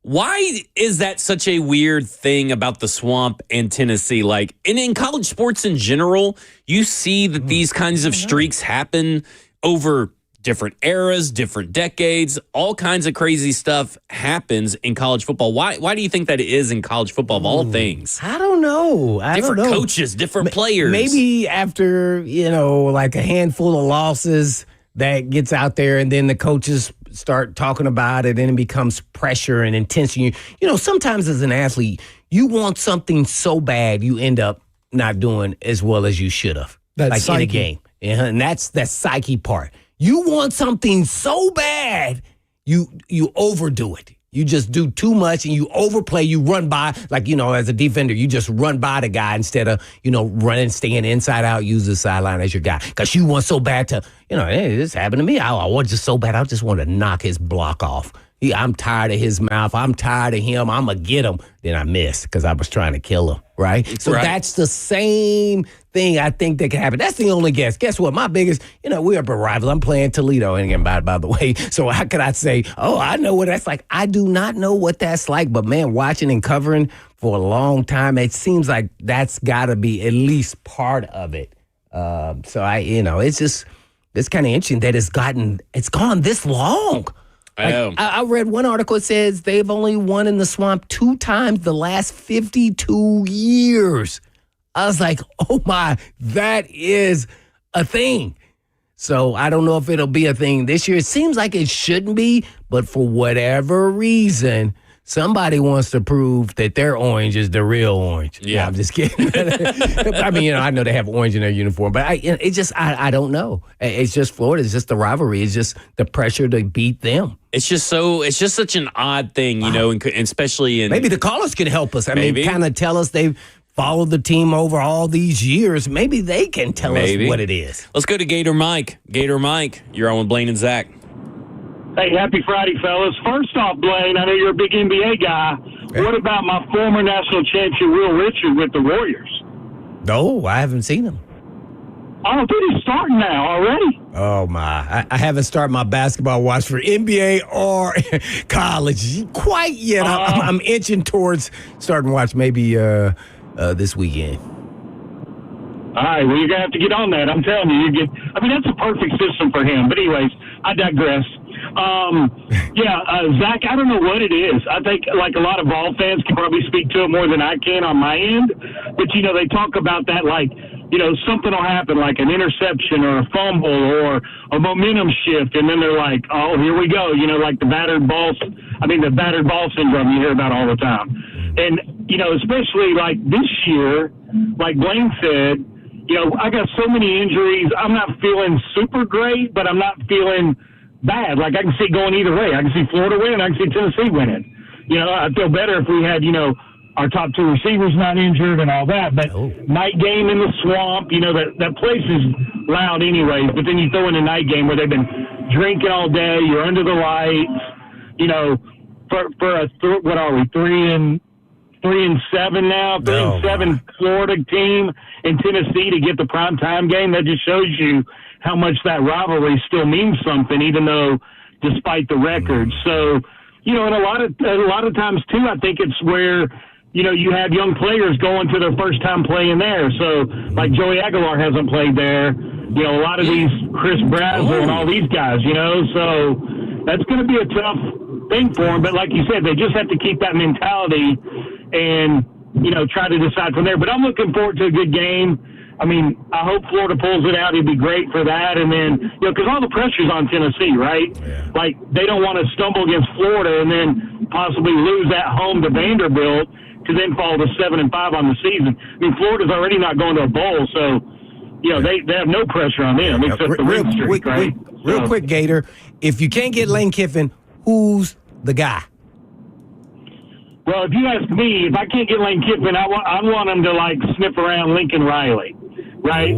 why is that such a weird thing about the Swamp and Tennessee? Like, and in college sports in general, you see that these kinds of streaks happen over different eras, different decades, all kinds of crazy stuff happens in college football. Why do you think that it is in college football of all things? I don't know. Different coaches, different players. Maybe after, like a handful of losses that gets out there and then the coaches start talking about it and it becomes pressure and intention. Sometimes as an athlete, you want something so bad you end up not doing as well as you should have. That's like psyche. in a game. And that's that psyche part. You want something so bad, you overdo it. You just do too much and you overplay. You run by, as a defender, you just run by the guy instead of, running, staying inside out, use the sideline as your guy. Because you want so bad to, hey, this happened to me. I want just so bad. I just want to knock his block off. I'm tired of his mouth. I'm tired of him. I'm going to get him. Then I missed because I was trying to kill him, right? So That's the same thing I think that can happen. That's the only guess. Guess what? My biggest, we're up at rivals. I'm playing Toledo, and by the way. So how could I say, I know what that's like? I do not know what that's like. But, man, watching and covering for a long time, it seems like that's got to be at least part of it. It's kind of interesting that it's gone this long. I read one article that says they've only won in the Swamp 2 times the last 52 years. I was like, oh my, that is a thing. So I don't know if it'll be a thing this year. It seems like it shouldn't be, but for whatever reason, somebody wants to prove that their orange is the real orange. Yeah, I'm just kidding. I mean, I know they have orange in their uniform, but I don't know. It's just Florida. It's just the rivalry. It's just the pressure to beat them. It's just such an odd thing, and especially in. Maybe the callers can help us. I Maybe. mean, kind of tell us they've followed the team over all these years. Maybe they can tell us what it is. Let's go to Gator Mike. Gator Mike, you're on with Blaine and Zach. Hey, happy Friday, fellas. First off, Blaine, I know you're a big NBA guy. Okay. What about my former national champion, Will Richard, with the Warriors? No, I haven't seen him. Oh, dude, he's starting now already. Oh, my. I haven't started my basketball watch for NBA or college quite yet. I'm inching towards starting to watch maybe this weekend. All right, well, you're going to have to get on that. I'm telling you, that's a perfect system for him. But anyways, I digress. Zach, I don't know what it is. I think, like a lot of Vol fans can probably speak to it more than I can on my end. But, they talk about that like, something will happen, like an interception or a fumble or a momentum shift, and then they're like, oh, here we go, like the battered ball syndrome you hear about all the time. And, especially like this year, like Blaine said, I got so many injuries. I'm not feeling super great, but I'm not feeling bad. Like I can see going either way. I can see Florida winning. I can see Tennessee winning. I'd feel better if we had, our top 2 receivers not injured and all that. But night game in the Swamp, that place is loud anyways. But then you throw in a night game where they've been drinking all day. You're under the lights. What are we, 3-7 now? 3-7 Florida team in Tennessee to get the primetime game. That just shows you how much that rivalry still means something, even though despite the record. So, and a lot of times too, I think it's where, you have young players going to their first time playing there. So like Joey Aguilar hasn't played there, a lot of these Chris Brazzell and all these guys, so that's going to be a tough thing for them. But like you said, they just have to keep that mentality and, try to decide from there. But I'm looking forward to a good game. I mean, I hope Florida pulls it out. It'd be great for that. And then, because all the pressure's on Tennessee, right? Yeah. Like, they don't want to stumble against Florida and then possibly lose at home to Vanderbilt to then fall to 7-5 on the season. I mean, Florida's already not going to a bowl, so they have no pressure on them except the win streak, right? Real quick, Gator. If you can't get Lane Kiffin, who's the guy? Well, if you ask me, if I can't get Lane Kiffin, I want him to sniff around Lincoln Riley, right?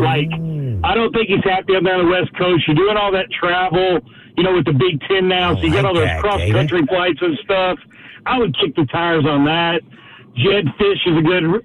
I don't think he's happy up there on the West Coast. You're doing all that travel, with the Big Ten now, so you got all those cross-country flights and stuff. I would kick the tires on that. Jed Fish is a good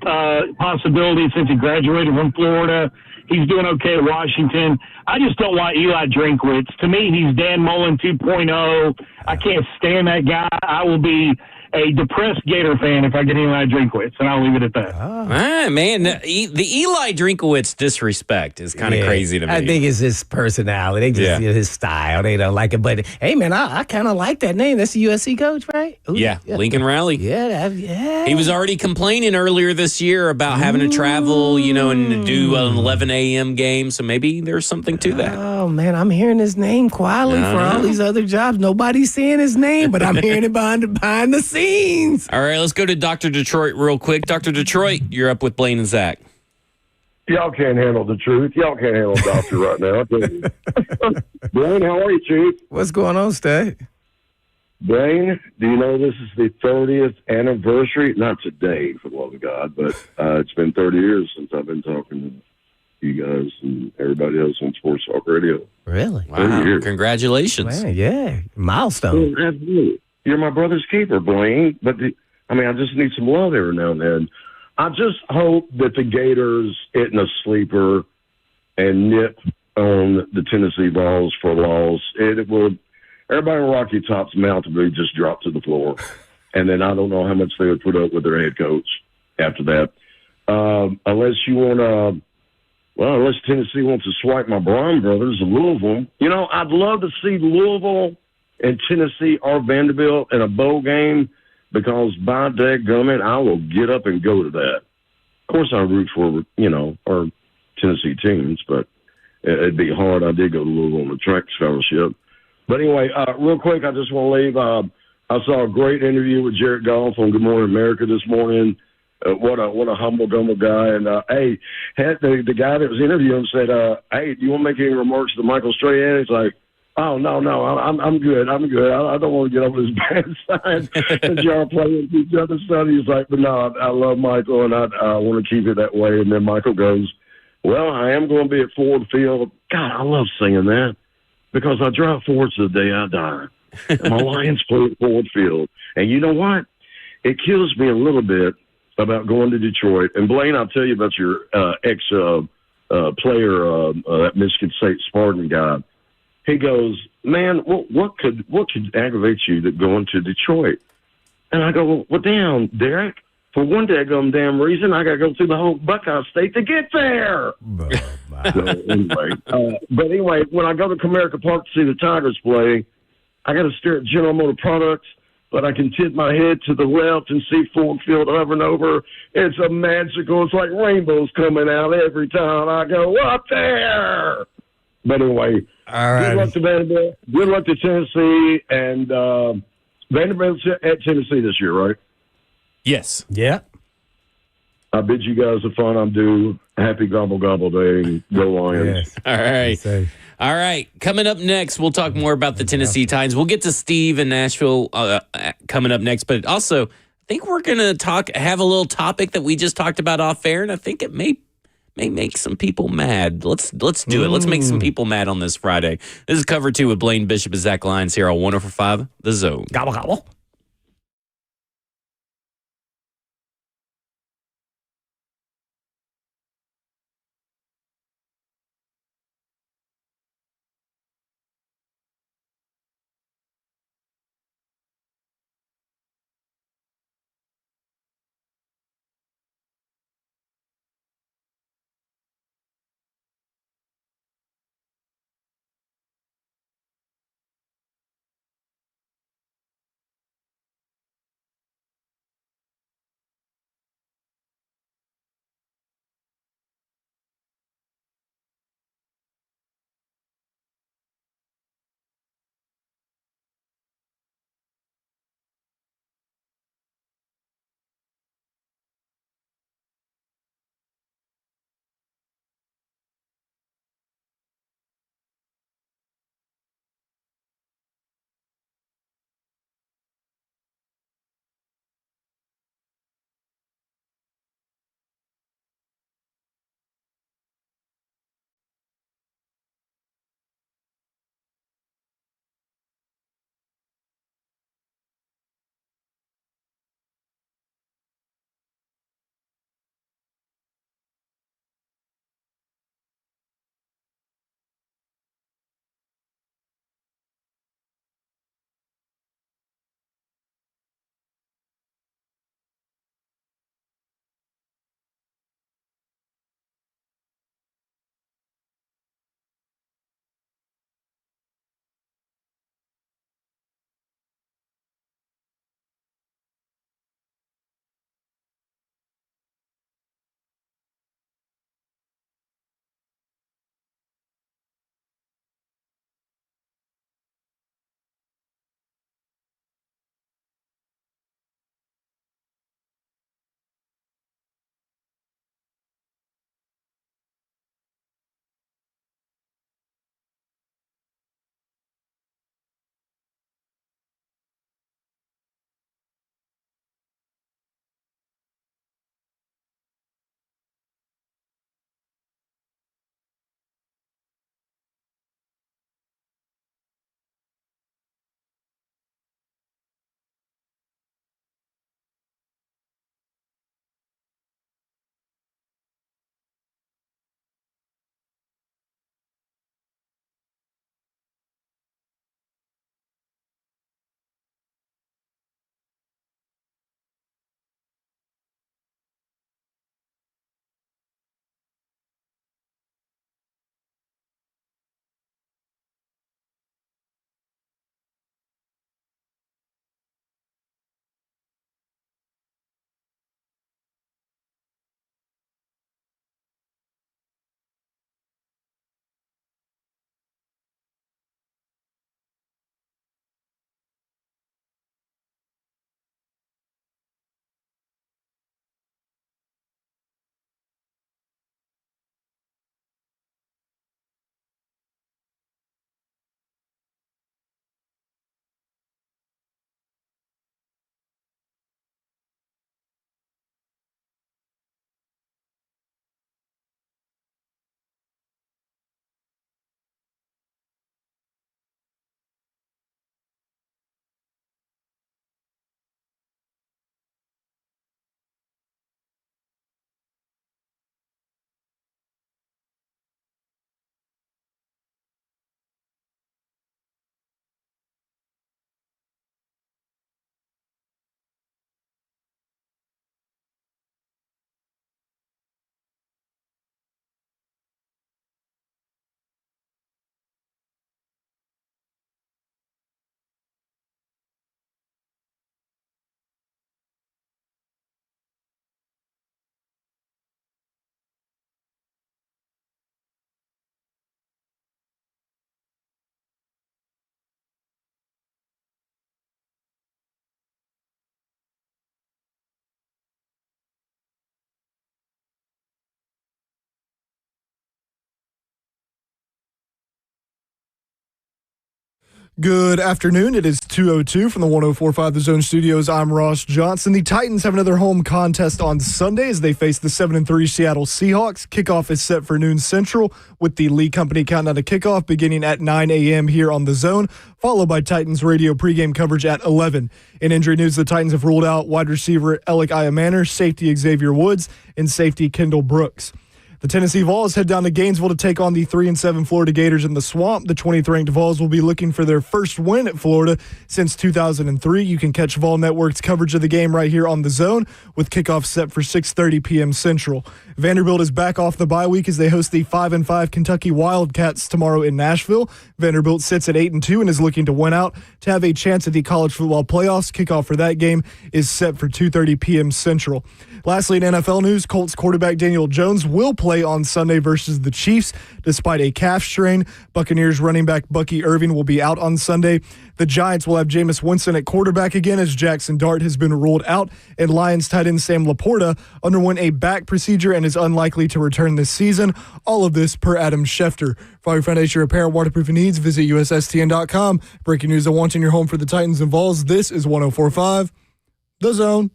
possibility since he graduated from Florida. He's doing okay at Washington. I just don't want Eli Drinkwitz. To me, he's Dan Mullen 2.0. I can't stand that guy. I will be a depressed Gator fan if I get Eli Drinkwitz, and I'll leave it at that. Man, the Eli Drinkowitz disrespect is kind of crazy to me. I think it's his personality. They just his style. They don't like it. But, hey, man, I kind of like that name. That's the USC coach, right? Ooh, yeah, Lincoln Riley. Yeah. He was already complaining earlier this year about having to travel, and do an 11 a.m. game. So maybe there's something to that. Oh, man, I'm hearing his name quietly for all these other jobs. Nobody's saying his name, but I'm hearing it behind the scenes. All right, let's go to Dr. Detroit real quick. Dr. Detroit, you're up with Blaine and Zach. Y'all can't handle the truth. Y'all can't handle Doctor right now. Blaine, how are you, Chief? What's going on, Stay? Blaine, do you know this is the 30th anniversary? Not today, for the love of God, but it's been 30 years since I've been talking to you guys and everybody else on Sports Talk Radio. Really? Wow, congratulations. Man, yeah, milestone. Well, absolutely. You're my brother's keeper, Blaine. But, I just need some love every now and then. I just hope that the Gators hitting a sleeper and nip on the Tennessee Vols for a loss. It will. Everybody in Rocky Top's mouth would just drop to the floor. And then I don't know how much they would put up with their head coach after that. Unless Tennessee wants to swipe my Braun brothers of Louisville. I'd love to see Louisville and Tennessee or Vanderbilt in a bowl game because by dadgummit, I will get up and go to that. Of course, I root for, our Tennessee teams, but it'd be hard. I did go to Louisville on the track scholarship. But anyway, real quick, I just want to leave. I saw a great interview with Jared Goff on Good Morning America this morning. What a humble guy. And, hey, the guy that was interviewing said, hey, do you want to make any remarks to Michael Strahan? He's like, oh, no, I'm good. I don't want to get over his bad side and y'all playing each other's stuff. He's like, but no, I love Michael, and I want to keep it that way. And then Michael goes, well, I am going to be at Ford Field. God, I love singing that because I drive Ford to the day I die. And my Lions play at Ford Field. And you know what? It kills me a little bit about going to Detroit. And, Blaine, I'll tell you about your ex-player, that Michigan State Spartan guy. He goes, man, what could aggravate you that going to Detroit? And I go, well, damn, Derek, for one damn reason, I got to go through the whole Buckeye State to get there. So, anyway, when I go to Comerica Park to see the Tigers play, I got to stare at General Motor Products, but I can tip my head to the left and see Ford Field over and over. It's a magical. It's like rainbows coming out every time I go up there. But anyway, all right. Good luck to Vanderbilt. Good luck to Tennessee. And Vanderbilt's at Tennessee this year, right? Yes. Yeah. I bid you guys a fun. I'm due. Happy Gobble Gobble Day. Go Lions. Yes. All right. All right. Coming up next, we'll talk more about the Tennessee Titans. We'll get to Steve in Nashville coming up next. But also, I think we're going to have a little topic that we just talked about off air, and I think it may make some people mad. Let's do it. Let's make some people mad on this Friday. This is Cover 2 with Blaine Bishop and Zach Lyons here on 104.5 The Zone. Gobble, gobble. Good afternoon. It is 2:02 from the 104.5 The Zone Studios. I'm Ross Johnson. The Titans have another home contest on Sunday as they face the 7-3 Seattle Seahawks. Kickoff is set for noon Central with the Lee Company countdown to kickoff beginning at 9 a.m. here on The Zone, followed by Titans radio pregame coverage at 11. In injury news, the Titans have ruled out wide receiver Alec Iamannor, safety Xavier Woods, and safety Kendall Brooks. The Tennessee Vols head down to Gainesville to take on the 3-7 Florida Gators in the Swamp. The 20th-ranked Vols will be looking for their first win at Florida since 2003. You can catch Vol Network's coverage of the game right here on The Zone with kickoff set for 6:30 p.m. Central. Vanderbilt is back off the bye week as they host the 5-5 Kentucky Wildcats tomorrow in Nashville. Vanderbilt sits at 8-2 and is looking to win out to have a chance at the college football playoffs. Kickoff for that game is set for 2:30 p.m. Central. Lastly, in NFL news, Colts quarterback Daniel Jones will play on Sunday versus the Chiefs despite a calf strain. Buccaneers running back Bucky Irving will be out on Sunday. The Giants will have Jameis Winston at quarterback again as Jackson Dart has been ruled out, and Lions tight end Sam Laporta underwent a back procedure and is unlikely to return this season. All of this per Adam Schefter. For all your foundation repair and waterproofing needs, visit USSTN.com. Breaking news I want in your home for the Titans and Vols. This is 104.5 The Zone.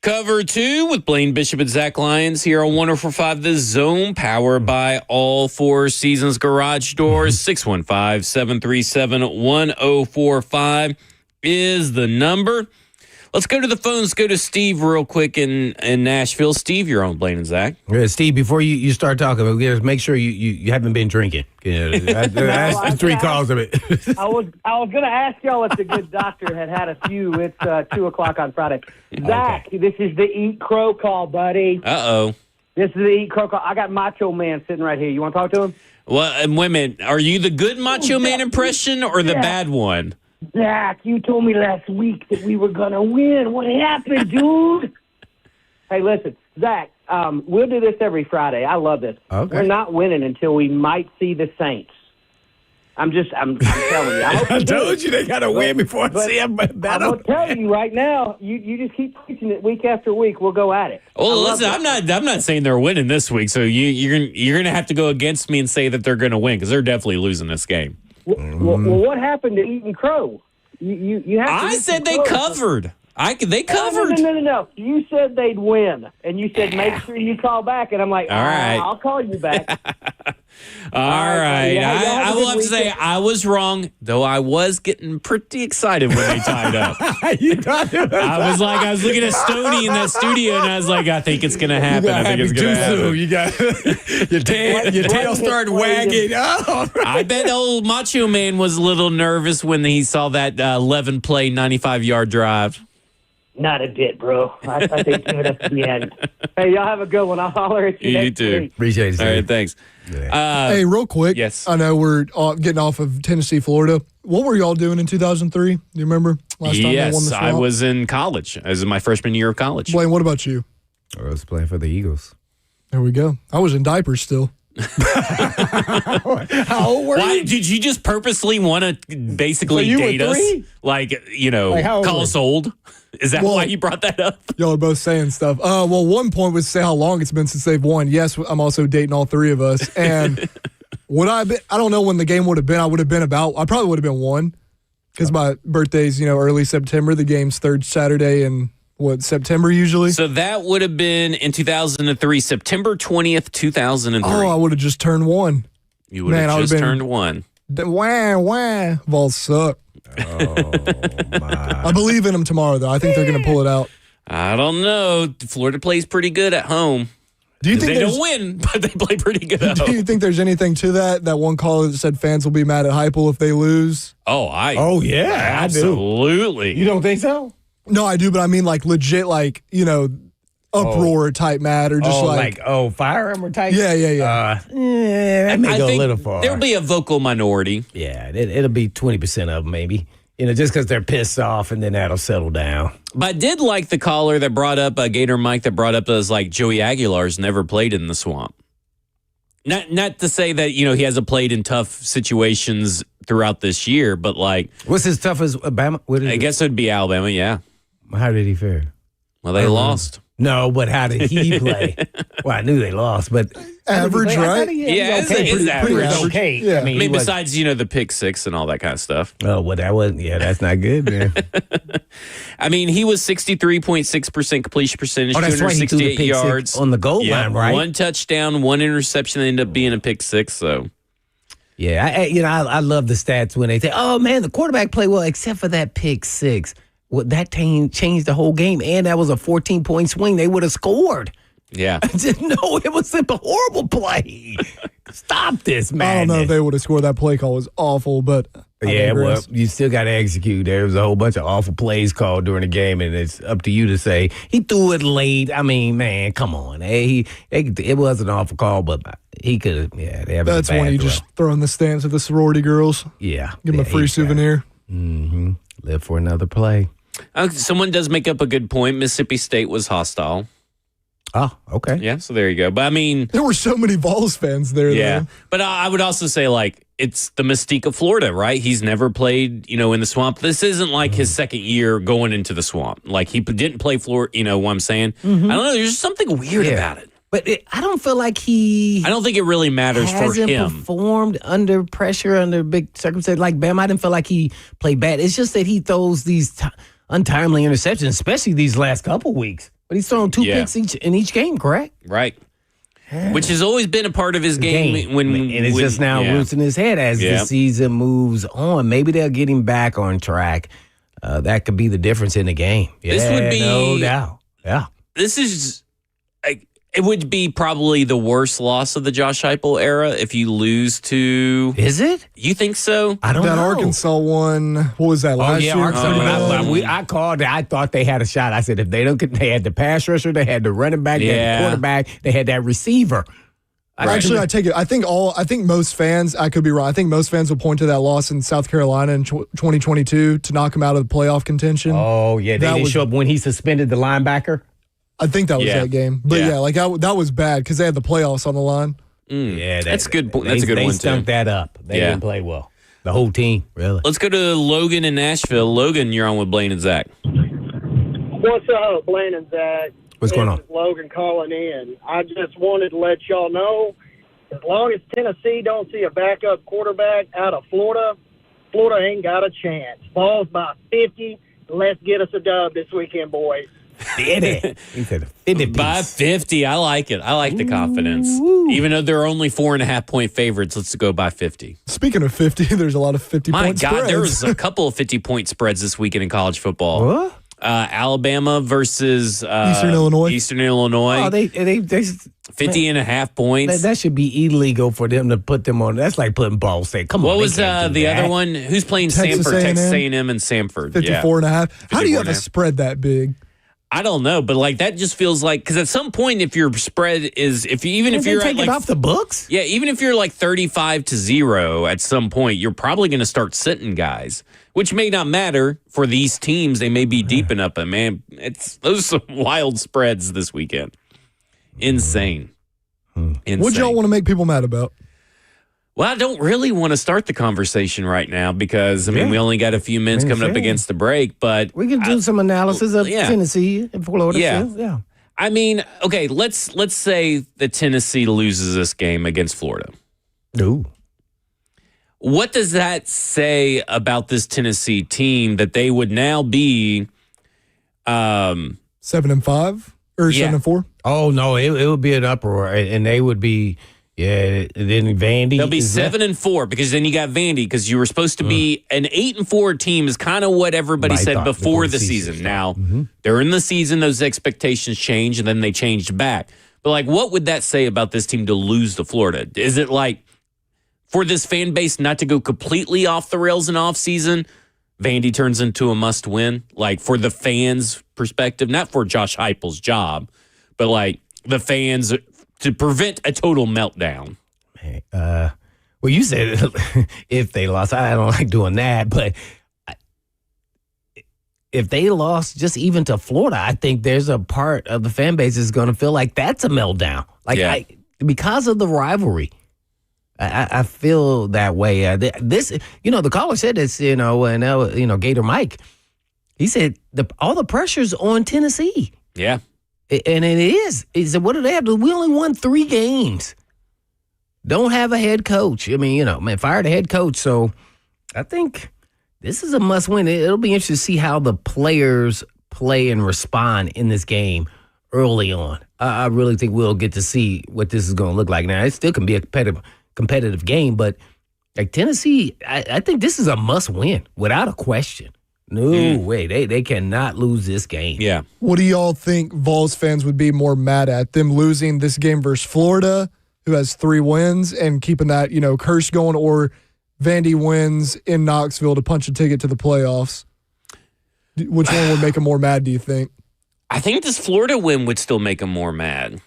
Cover 2 with Blaine Bishop and Zach Lyons here on 104.5 The Zone, powered by All Four Seasons Garage Doors. 615-737-1045 is the number. Let's go to the phones. Go to Steve real quick in Nashville. Steve, you're on Blaine and Zach. Yeah, Steve, before you start talking, we gotta make sure you haven't been drinking. That's 3 calls of it. I was going to ask y'all if the good doctor had a few. It's 2 o'clock on Friday. Zach, Okay. This is the Eat Crow call, buddy. Uh-oh. This is the Eat Crow call. I got Macho Man sitting right here. You want to talk to him? Well, and women, are you the good Macho Man impression or the bad one? Zach, you told me last week that we were going to win. What happened, dude? Hey, listen, Zach, we'll do this every Friday. I love this. Okay. We're not winning until we might see the Saints. I'm telling you. I told you they got to win before I see them. I'm going to tell you right now, you just keep preaching it week after week. We'll go at it. Well, listen, I'm not saying they're winning this week, so you're gonna have to go against me and say that they're gonna win because they're definitely losing this game. Well, what happened to Eaton Crow? You have to I said they covered. They covered. No. You said they'd win, and you said make sure you call back, and I'm like, all right, I'll call you back. All right. Yeah, I will have to say I was wrong, though I was getting pretty excited when they tied up. I was looking at Stoney in that studio, and I was like, I think it's going to happen. I think it's going to happen. You got your tail started wagging. Oh. I bet old Macho Man was a little nervous when he saw that 11-play, 95-yard drive. Not a bit, bro. I think give it up to the end. Hey, y'all have a good one. I'll holler at you You next too. week. Appreciate it. All right, thanks. Hey, real quick. Yes. I know we're getting off of Tennessee, Florida. What were y'all doing in 2003? Do you remember last time they won the Yes, Swamp? I was in college. I was in my freshman year of college. Blaine, what about you? I was playing for the Eagles. There we go. I was in diapers still. How old were Why you? did you just purposely want to basically So you were date us? 3? Like, how old call were us old? Is that Well- why you brought that up? Y'all are both saying stuff. Well, one point was to say how long it's been since they've won. Yes, I'm also dating all 3 of us. And would I be, I don't know when the game would have been. I probably would have been 1 because my birthday's, early September. The game's 3rd Saturday in September usually. So that would have been in 2003, September 20th, 2003. Oh, I would have just turned 1. You would man, I have would've just been- turned 1. Wah. Vols suck. Oh, my. I believe in them tomorrow, though. I think they're going to pull it out. I don't know. Florida plays pretty good at home. Do you think They don't win, but they play pretty good at Do home. you think there's anything to that? That one caller that said fans will be mad at Heupel if they lose. Oh, Oh, yeah, I do. absolutely. You don't think so? No, I do, but I mean like legit, like uproar type mad or just fire him or type? Yeah. That may I go a think little far. there'll be a vocal minority. Yeah, it'll be 20% of them, maybe. just because they're pissed off, and then that'll settle down. But I did like the caller that brought up, Gator Mike, that brought up as like Joey Aguilar's never played in the swamp. Not to say that, he hasn't played in tough situations throughout this year, but like. What's his toughest Alabama? I guess it would be Alabama, yeah. How did he fare? Well, they lost. No, but how did he play? Well, I knew they lost, but Average, right? Yeah, it's pretty average. okay. Yeah. I mean, besides, the pick six and all that kind of stuff. Oh, well, that wasn't. Yeah, that's not good, man. I mean, he was 63.6% completion percentage, That's right. He threw the 268 pick yards. six on the goal line, right? One touchdown, one interception that ended up being a pick six, so. Yeah, I love the stats when they say, "Oh man, the quarterback played well," except for that pick six. Well, that changed the whole game, and that was a 14-point swing. They would have scored. Yeah. No, it was a horrible play. Stop this, man. I don't know if they would have scored. That play call was awful, but well, you still got to execute. There was a whole bunch of awful plays called during the game, and it's up to you to say he threw it late. I mean, man, come on. It was an awful call, but he could have. Yeah, that's when you just throw in the stands of the sorority girls. Yeah, give them a free souvenir. Mm-hmm. Live for another play. Someone does make up a good point. Mississippi State was hostile. Oh, okay. Yeah, so there you go. But I mean, there were so many Vols fans there. Yeah, though. but I would also say like it's the mystique of Florida, right? He's never played, in the swamp. This isn't like his second year going into the swamp. Like he didn't play Florida. You know what I'm saying? Mm-hmm. I don't know. There's just something weird about it. But I don't feel like I don't think it really matters for him. Performed under pressure, under big circumstances. Like Bam, I didn't feel like he played bad. It's just that he throws these untimely interceptions, especially these last couple weeks. But he's thrown two picks in each game, correct? Right. Which has always been a part of his game. And it's just now roots in his head as the season moves on. Maybe they'll get him back on track. That could be the difference in the game. This would be no doubt. Yeah. This is it would be probably the worst loss of the Josh Heupel era if you lose to. Is it? You think so? I don't know. That Arkansas one. What was that last year? Arkansas. I called it. I thought they had a shot. I said if they don't get, they had the pass rusher, they had the running back, they had the quarterback, they had that receiver. Actually, I take it. I think most fans. I could be wrong. I think most fans will point to that loss in South Carolina in 2022 to knock him out of the playoff contention. Oh yeah, they didn't show up when he suspended the linebacker. I think that was that game. But that was bad because they had the playoffs on the line. Yeah, that's good. That's a good one too. They stunk that up. They didn't play well. The whole team, really. Let's go to Logan in Nashville. Logan, you're on with Blaine and Zach. What's up, Blaine and Zach? What's going on? This is Logan calling in. I just wanted to let y'all know, as long as Tennessee don't see a backup quarterback out of Florida, Florida ain't got a chance. Vols by 50. Let's get us a dub this weekend, boys. 50. He said 50 by 50. I like it. I like the confidence. Even though they're only 4.5-point favorites, let's go by 50. Speaking of 50, there's a lot of 50-point spreads. My God, there was a couple of 50-point spreads this weekend in college football. What? Alabama versus Eastern Illinois. Oh, they 50.5 points. That should be illegal for them to put them on. That's like putting Ball State. Come on. What was the other one? Who's playing Texas Samford? A&M? Texas A&M and Samford. 54.5. How do you have a spread that big? I don't know, but like that just feels like because at some point, if your spread is if you're take it off the books, even if you're like 35-0, at some point you're probably going to start sitting guys, which may not matter for these teams. They may be deep enough, but man, those are some wild spreads this weekend. Insane. What y'all want to make people mad about? Well, I don't really want to start the conversation right now because, I mean, we only got a few minutes coming up against the break, but... We can do some analysis of Tennessee and Florida. Yeah. I mean, okay, let's say that Tennessee loses this game against Florida. Ooh. What does that say about this Tennessee team that they would now be... 7-5 or 7-4? Oh, no, it would be an uproar, and they would be... Yeah, then Vandy. They'll be 7-4 because then you got Vandy because you were supposed to be an 8-4 team is kind of what everybody said before the season. Now, during the season, those expectations changed and then they changed back. But like, what would that say about this team to lose to Florida? Is it like for this fan base not to go completely off the rails in off season? Vandy turns into a must win, like for the fans' perspective, not for Josh Heupel's job, but like the fans. To prevent a total meltdown. Well, you said if they lost, I don't like doing that, but if they lost just even to Florida, I think there's a part of the fan base is going to feel like that's a meltdown. Like because of the rivalry. I feel that way. This, the caller said this, and Gator Mike, he said all the pressure's on Tennessee. Yeah. And it is. He said, what do they have to? We only won 3 games. Don't have a head coach. I mean, fired a head coach. So I think this is a must win. It'll be interesting to see how the players play and respond in this game early on. I really think we'll get to see what this is going to look like. Now, it still can be a competitive game, but like Tennessee, I think this is a must win without a question. No way. They cannot lose this game. Yeah. What do y'all think Vols fans would be more mad at? Them losing this game versus Florida, who has 3 wins, and keeping that, curse going, or Vandy wins in Knoxville to punch a ticket to the playoffs? Which one would make them more mad, do you think? I think this Florida win would still make them more mad.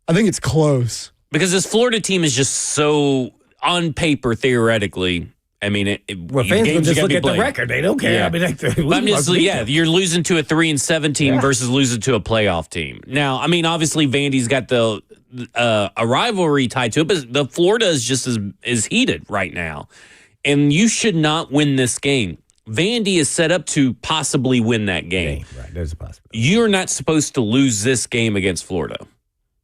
I think it's close. Because this Florida team is just so, on paper, theoretically, I mean, fans will just look at the record. They don't care. Yeah. I mean, you're losing to a 3-7 team versus losing to a playoff team. Now, I mean, obviously, Vandy's got a rivalry tied to it, but the Florida is just as heated right now, and you should not win this game. Vandy is set up to possibly win that game. Right, there's a possibility. You're not supposed to lose this game against Florida.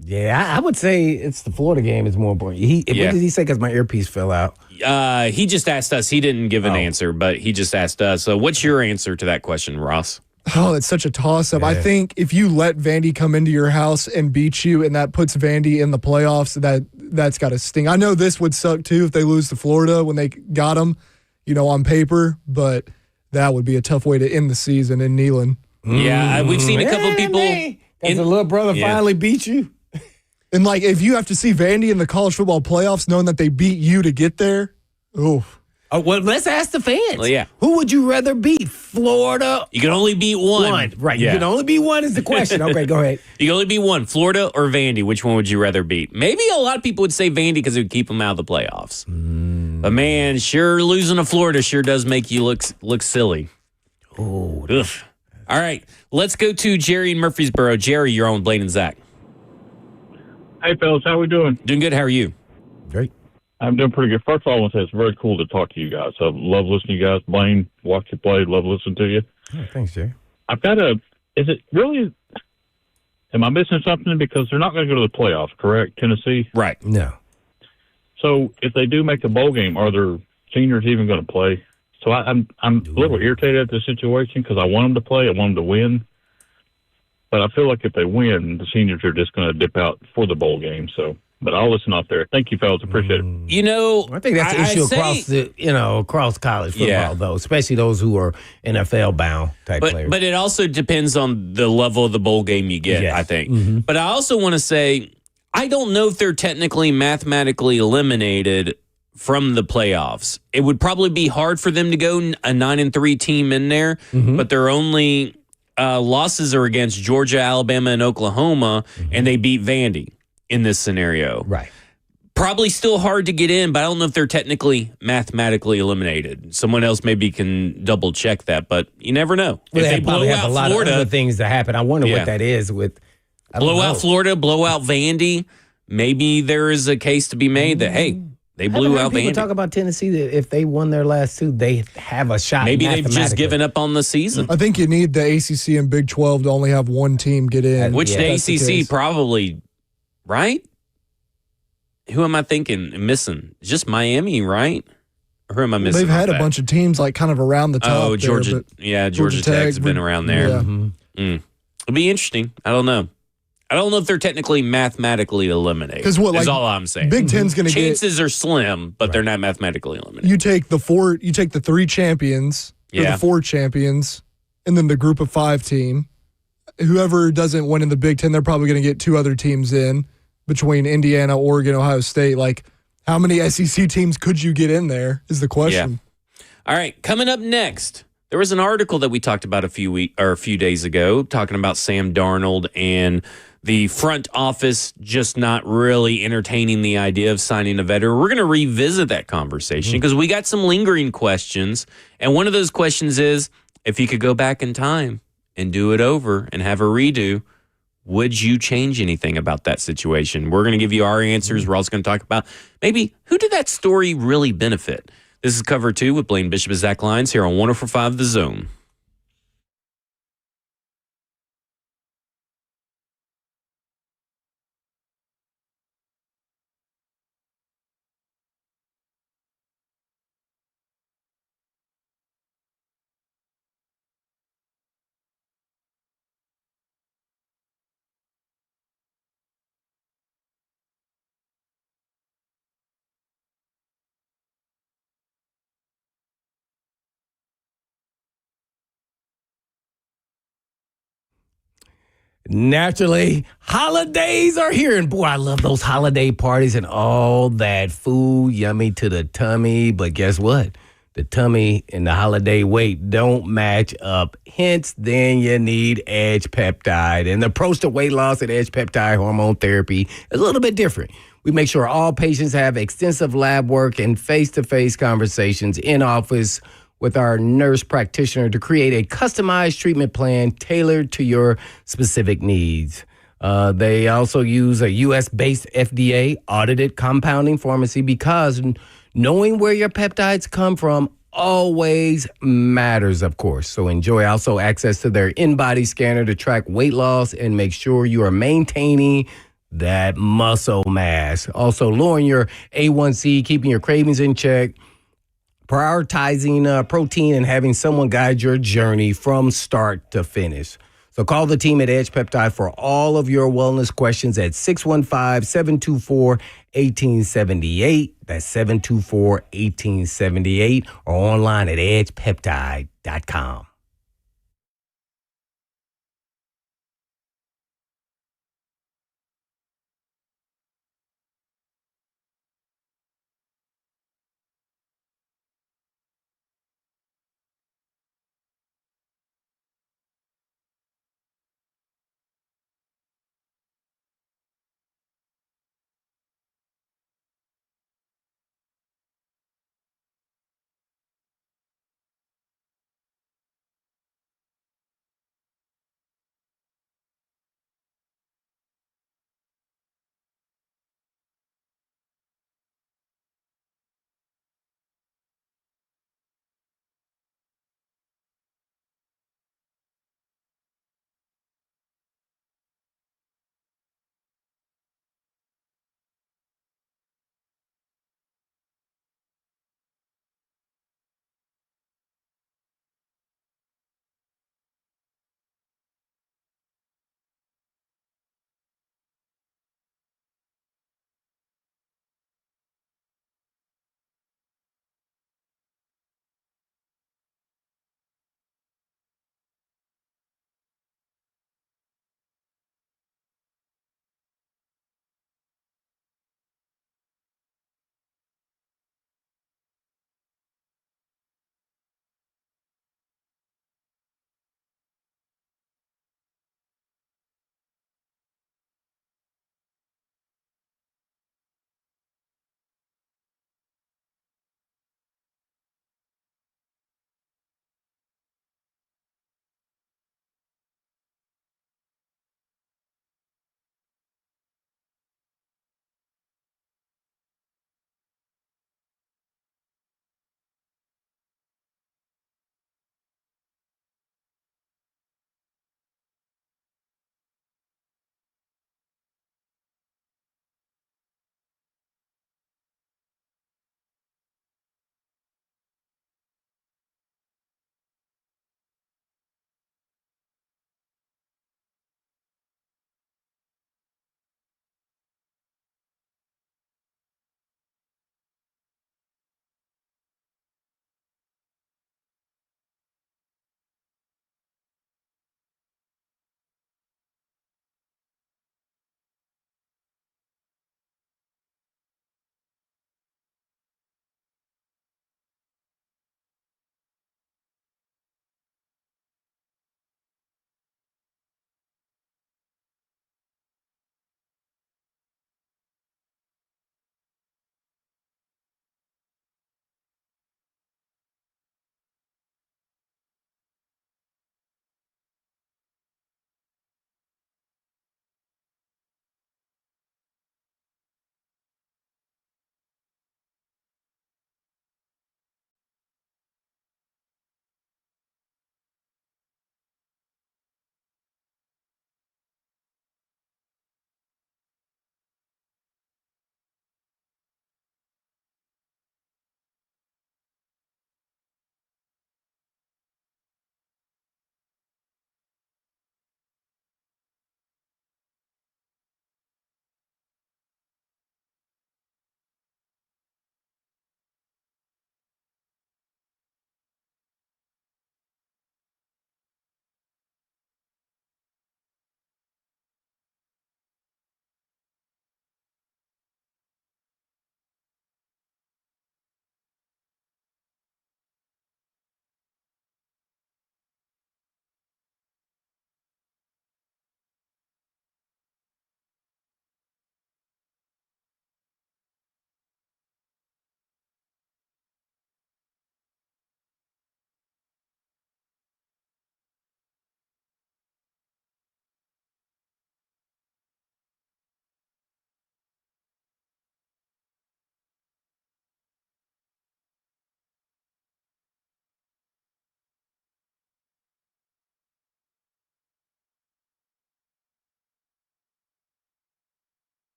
Yeah, I would say it's the Florida game is more important. What did he say? Because my earpiece fell out. He just asked us. He didn't give an answer, but he just asked us. So what's your answer to that question, Ross? Oh, it's such a toss-up. Yeah. I think if you let Vandy come into your house and beat you, and that puts Vandy in the playoffs, that's got to sting. I know this would suck, too, if they lose to Florida when they got them, on paper, but that would be a tough way to end the season in Neyland. Yeah, we've seen a couple of people. Because the little brother finally beat you. And, if you have to see Vandy in the college football playoffs knowing that they beat you to get there, oof. Oh, well, let's ask the fans. Well, yeah. Who would you rather beat, Florida? You can only beat one. Right. Yeah. You can only beat one is the question. Okay, go ahead. You can only beat one, Florida or Vandy. Which one would you rather beat? Maybe a lot of people would say Vandy because it would keep them out of the playoffs. But, man, sure, losing to Florida sure does make you look silly. Oh. All right, let's go to Jerry in Murfreesboro. Jerry, you're on with Blaine and Zach. Hey, fellas, how we doing? Doing good. How are you? Great. I'm doing pretty good. First of all, I want to say it's very cool to talk to you guys. I love listening to you guys. Blaine, watch you play. Love listening to you. Oh, thanks, Jerry. I've got is it really, am I missing something? Because they're not going to go to the playoffs, correct, Tennessee? Right. No. So if they do make the bowl game, are their seniors even going to play? So I'm a little irritated at the situation because I want them to play. I want them to win. But I feel like if they win, the seniors are just going to dip out for the bowl game. So, but I'll listen out there. Thank you, fellas. Appreciate it. I think that's an issue across college football, though, especially those who are NFL bound type players. But it also depends on the level of the bowl game you get, I think. Mm-hmm. But I also want to say, I don't know if they're technically mathematically eliminated from the playoffs. It would probably be hard for them to go a 9-3 team in there, but they're only losses are against Georgia, Alabama, and Oklahoma, and they beat Vandy in this scenario. Right. Probably still hard to get in, but I don't know if they're technically mathematically eliminated. Someone else maybe can double check that, but you never know. Well, if they blow probably have out a lot Florida, of other things that happen. I wonder what that is with blow out Florida, blow out Vandy. Maybe there is a case to be made that they blew out people Vandy. talk about Tennessee that if they won their last 2, they have a shot. Maybe they've just given up on the season. I think you need the ACC and Big 12 to only have one team get in. Which the That's ACC probably, right? Who am I thinking missing? Just Miami, right? Or who am I missing? They've had a bunch of teams kind of around the top. Oh, Georgia. Georgia Tech's been around there. Yeah. It'll be interesting. I don't know. I don't know if they're technically mathematically eliminated. Because what, is all I'm saying. Big Ten's going to get chances are slim, but they're not mathematically eliminated. You take the 3 champions, or the 4 champions, and then the group of 5 team. Whoever doesn't win in the Big Ten, they're probably going to get 2 other teams in between Indiana, Oregon, Ohio State. How many SEC teams could you get in there is the question. Yeah. All right, coming up next. There was an article that we talked about a few days ago talking about Sam Darnold and the front office just not really entertaining the idea of signing a veteran. We're going to revisit that conversation because we got some lingering questions. And one of those questions is If you could go back in time and do it over and have a redo, would you change anything about that situation? We're going to give you our answers. We're also going to talk about maybe who did that story really benefit? This is Cover 2 with Blaine Bishop and Zach Lyons here on 104.5 The Zone. Naturally, holidays are here. And boy, I love those holiday parties and all that food, yummy to the tummy. But guess what? The tummy and the holiday weight don't match up. Hence, then you need Edge Peptide. And the approach to weight loss at Edge Peptide hormone therapy is a little bit different. We make sure all patients have extensive lab work and face-to-face conversations in office with our nurse practitioner to create a customized treatment plan tailored to your specific needs. They also use a U.S.-based FDA audited compounding pharmacy because knowing where your peptides come from always matters, of course. So enjoy also access to their in-body scanner to track weight loss and make sure you are maintaining that muscle mass. Also lowering your A1C, keeping your cravings in check, prioritizing protein, and having someone guide your journey from start to finish. So call the team at Edge Peptide for all of your wellness questions at 615-724-1878. That's 724-1878 or online at edgepeptide.com.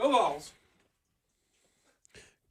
Go Vols.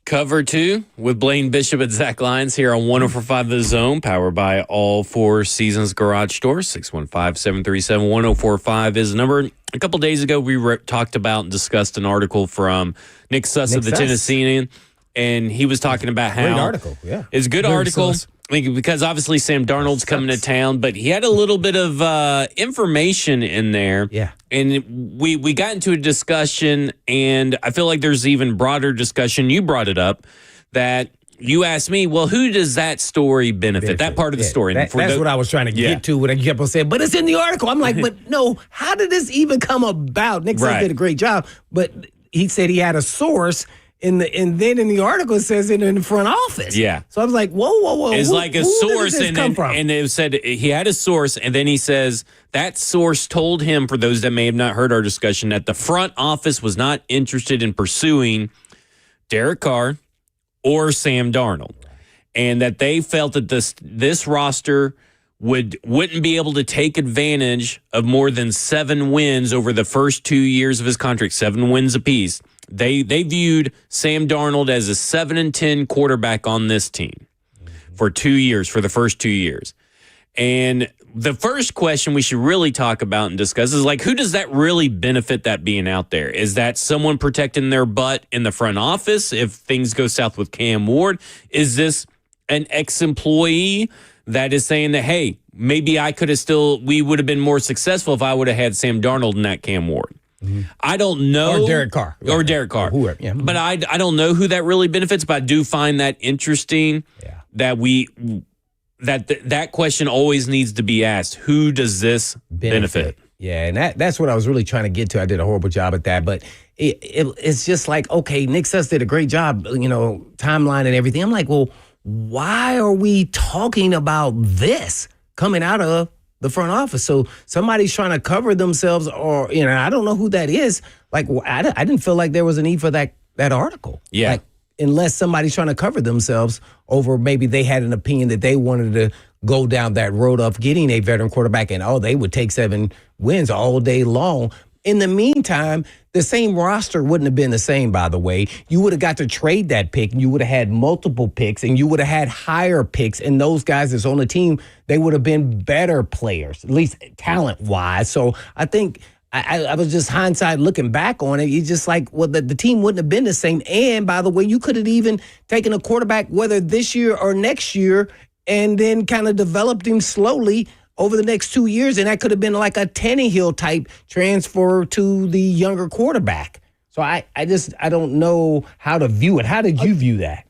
Cover 2 with Blaine Bishop and Zach Lyons here on 104.5 The Zone, powered by All Four Seasons Garage Doors. 615-737-1045 is the number. A couple days ago, we talked about and discussed an article from Nick Suss of the Tennessean, and he was talking about how... Great article, yeah. It's a good Very article. sus. I mean, because obviously Sam Darnold's coming to town, but he had a little bit of information in there. Yeah. And we got into a discussion, and I feel like there's even broader discussion. You brought it up that you asked me, well, who does that story benefit? That part of the story. That's what I was trying to get to when I kept on saying, but it's in the article. I'm like, but no, how did this even come about? Nick Suss did a great job, but he said he had a source. And then in the article it says it in the front office. Yeah. So I was like, whoa. It's like a source, and it said he had a source, and then he says that source told him, for those that may have not heard our discussion, that the front office was not interested in pursuing Derek Carr or Sam Darnold, and that they felt that this roster wouldn't be able to take advantage of more than 7 wins over the first 2 years of his contract, 7 wins apiece. They viewed Sam Darnold as a 7-10 quarterback on this team for 2 years, for the first 2 years. And the first question we should really talk about and discuss is, like, who does that really benefit, that being out there? Is that someone protecting their butt in the front office if things go south with Cam Ward? Is this an ex-employee that is saying that, hey, maybe we would have been more successful if I would have had Sam Darnold and not Cam Ward? I don't know. Or Derek Carr. Or Derek Carr. Or whoever, yeah. But I don't know who that really benefits, but I do find that interesting that that question always needs to be asked. Who does this benefit? Yeah, and that's what I was really trying to get to. I did a horrible job at that, but it's just like, okay, Nick Suss did a great job, timeline and everything. I'm like, well, why are we talking about this coming out of the front office? So somebody's trying to cover themselves, or I don't know who that is. Like, I didn't feel like there was a need for that article. Yeah. Like, unless somebody's trying to cover themselves over, maybe they had an opinion that they wanted to go down that road of getting a veteran quarterback, and they would take 7 wins all day long. In the meantime, the same roster wouldn't have been the same, by the way. You would have got to trade that pick, and you would have had multiple picks, and you would have had higher picks, and those guys that's on the team, they would have been better players, at least talent-wise. So I think I was just hindsight looking back on it. You just like, well, the team wouldn't have been the same. And, by the way, you could have even taken a quarterback, whether this year or next year, and then kind of developed him slowly over the next 2 years, and that could have been like a Tannehill type transfer to the younger quarterback. So I don't know how to view it. How did you view that?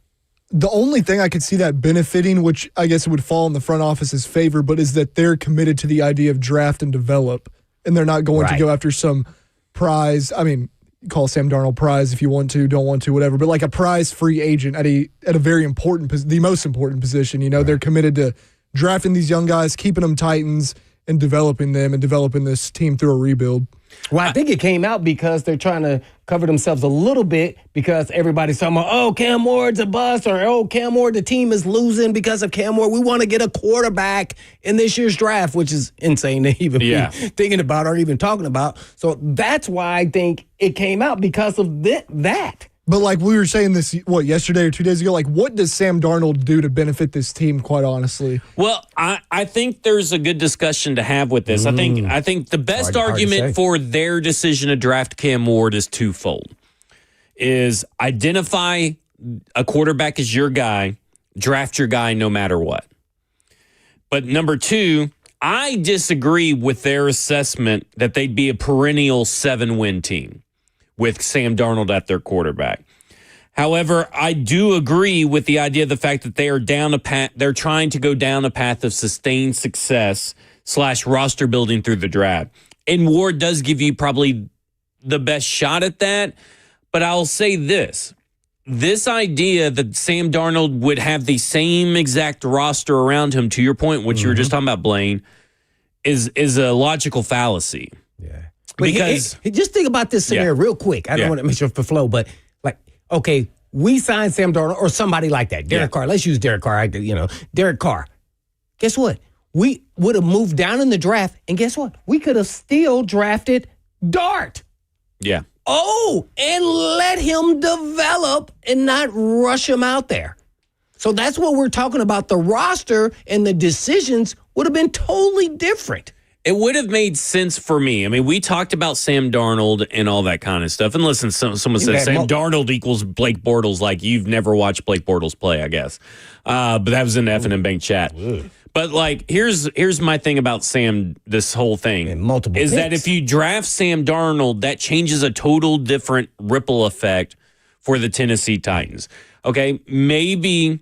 The only thing I could see that benefiting, which I guess it would fall in the front office's favor, but is that they're committed to the idea of draft and develop, and they're not going to go after some prize. I mean, call Sam Darnold prize if you want to, don't want to, whatever, but like a prize free agent at a very important, the most important position. They're committed to drafting these young guys, keeping them Titans, and developing them and developing this team through a rebuild. Well, I think it came out because they're trying to cover themselves a little bit, because everybody's talking about, Cam Ward's a bust, or, Cam Ward, the team is losing because of Cam Ward. We want to get a quarterback in this year's draft, which is insane to even be thinking about or even talking about. So that's why I think it came out, because of that. But like we were saying this, yesterday or 2 days ago, like what does Sam Darnold do to benefit this team, quite honestly? Well, I think there's a good discussion to have with this. I think the best argument for their decision to draft Cam Ward is twofold. Is identify a quarterback as your guy, draft your guy no matter what. But number 2, I disagree with their assessment that they'd be a perennial 7-win team with Sam Darnold at their quarterback. However, I do agree with the idea of the fact that they are down a path. They're trying to go down a path of sustained success / roster building through the draft. And Ward does give you probably the best shot at that. But I'll say this. This idea that Sam Darnold would have the same exact roster around him, to your point, which you were just talking about, Blaine, is a logical fallacy. Yeah. Because just think about this scenario real quick. I don't want to make sure for flow, but like, okay, we signed Sam Darnold or somebody like that. Derek Carr. Let's use Derek Carr. Derek Carr. Guess what? We would have moved down in the draft, and guess what? We could have still drafted Dart. Yeah. And let him develop and not rush him out there. So that's what we're talking about. The roster and the decisions would have been totally different. It would have made sense for me. I mean, we talked about Sam Darnold and all that kind of stuff. And listen, someone said Sam Darnold equals Blake Bortles. Like, you've never watched Blake Bortles play, I guess. But that was in the F&M Bank chat. But, like, here's my thing about Sam, this whole thing. And multiple is picks. that if you draft Sam Darnold, that changes a total different ripple effect for the Tennessee Titans. Okay? Maybe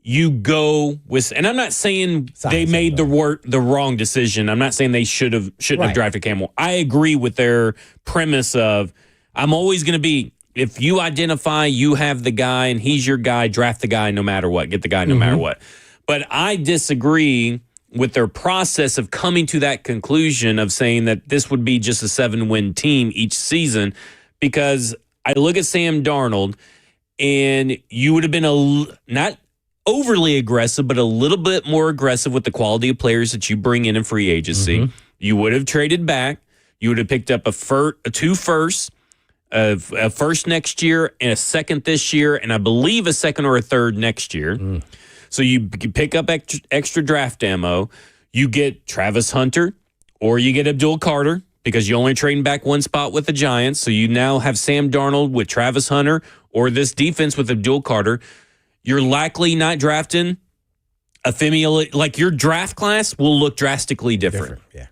you go with, and I'm not saying they made the wrong decision. I'm not saying they shouldn't have drafted Cam Ward. I agree with their premise of, I'm always going to be, if you identify you have the guy and he's your guy, draft the guy no matter what, get the guy no matter what. But I disagree with their process of coming to that conclusion of saying that this would be just a 7-win team each season, because I look at Sam Darnold and you would have been not overly aggressive, but a little bit more aggressive with the quality of players that you bring in free agency. You would have traded back. You would have picked up two firsts, a first next year and a second this year, and I believe a second or a third next year. So you pick up extra draft ammo. You get Travis Hunter or you get Abdul Carter, because you're only trading back one spot with the Giants. So you now have Sam Darnold with Travis Hunter or this defense with Abdul Carter. You're likely not drafting a like your draft class will look drastically different. Yeah.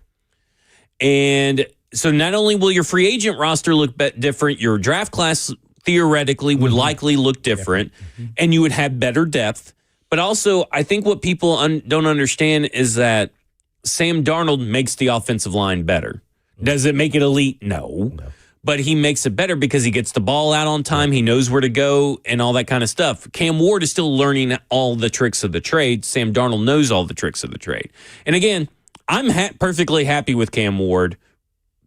And so not only will your free agent roster look different, your draft class theoretically would likely look different, and you would have better depth. But also, I think what people don't understand is that Sam Darnold makes the offensive line better. Does it make it elite? No. But he makes it better because he gets the ball out on time. He knows where to go and all that kind of stuff. Cam Ward is still learning all the tricks of the trade. Sam Darnold knows all the tricks of the trade. And again, I'm perfectly happy with Cam Ward.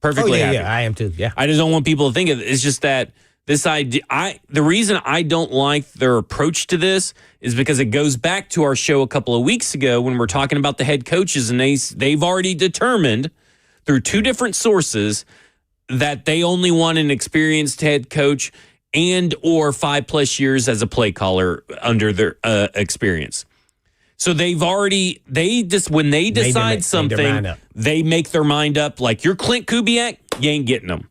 Perfectly happy. Yeah, I am too. Yeah. I just don't want people to think of it. It's just that this idea, the reason I don't like their approach to this is because it goes back to our show a couple of weeks ago when we're talking about the head coaches, and they've already determined through two different sources that they only want an experienced head coach and or 5+ years as a play caller under their experience. So when they decide something, they make their mind up. Like, you're Clint Kubiak, you ain't getting them.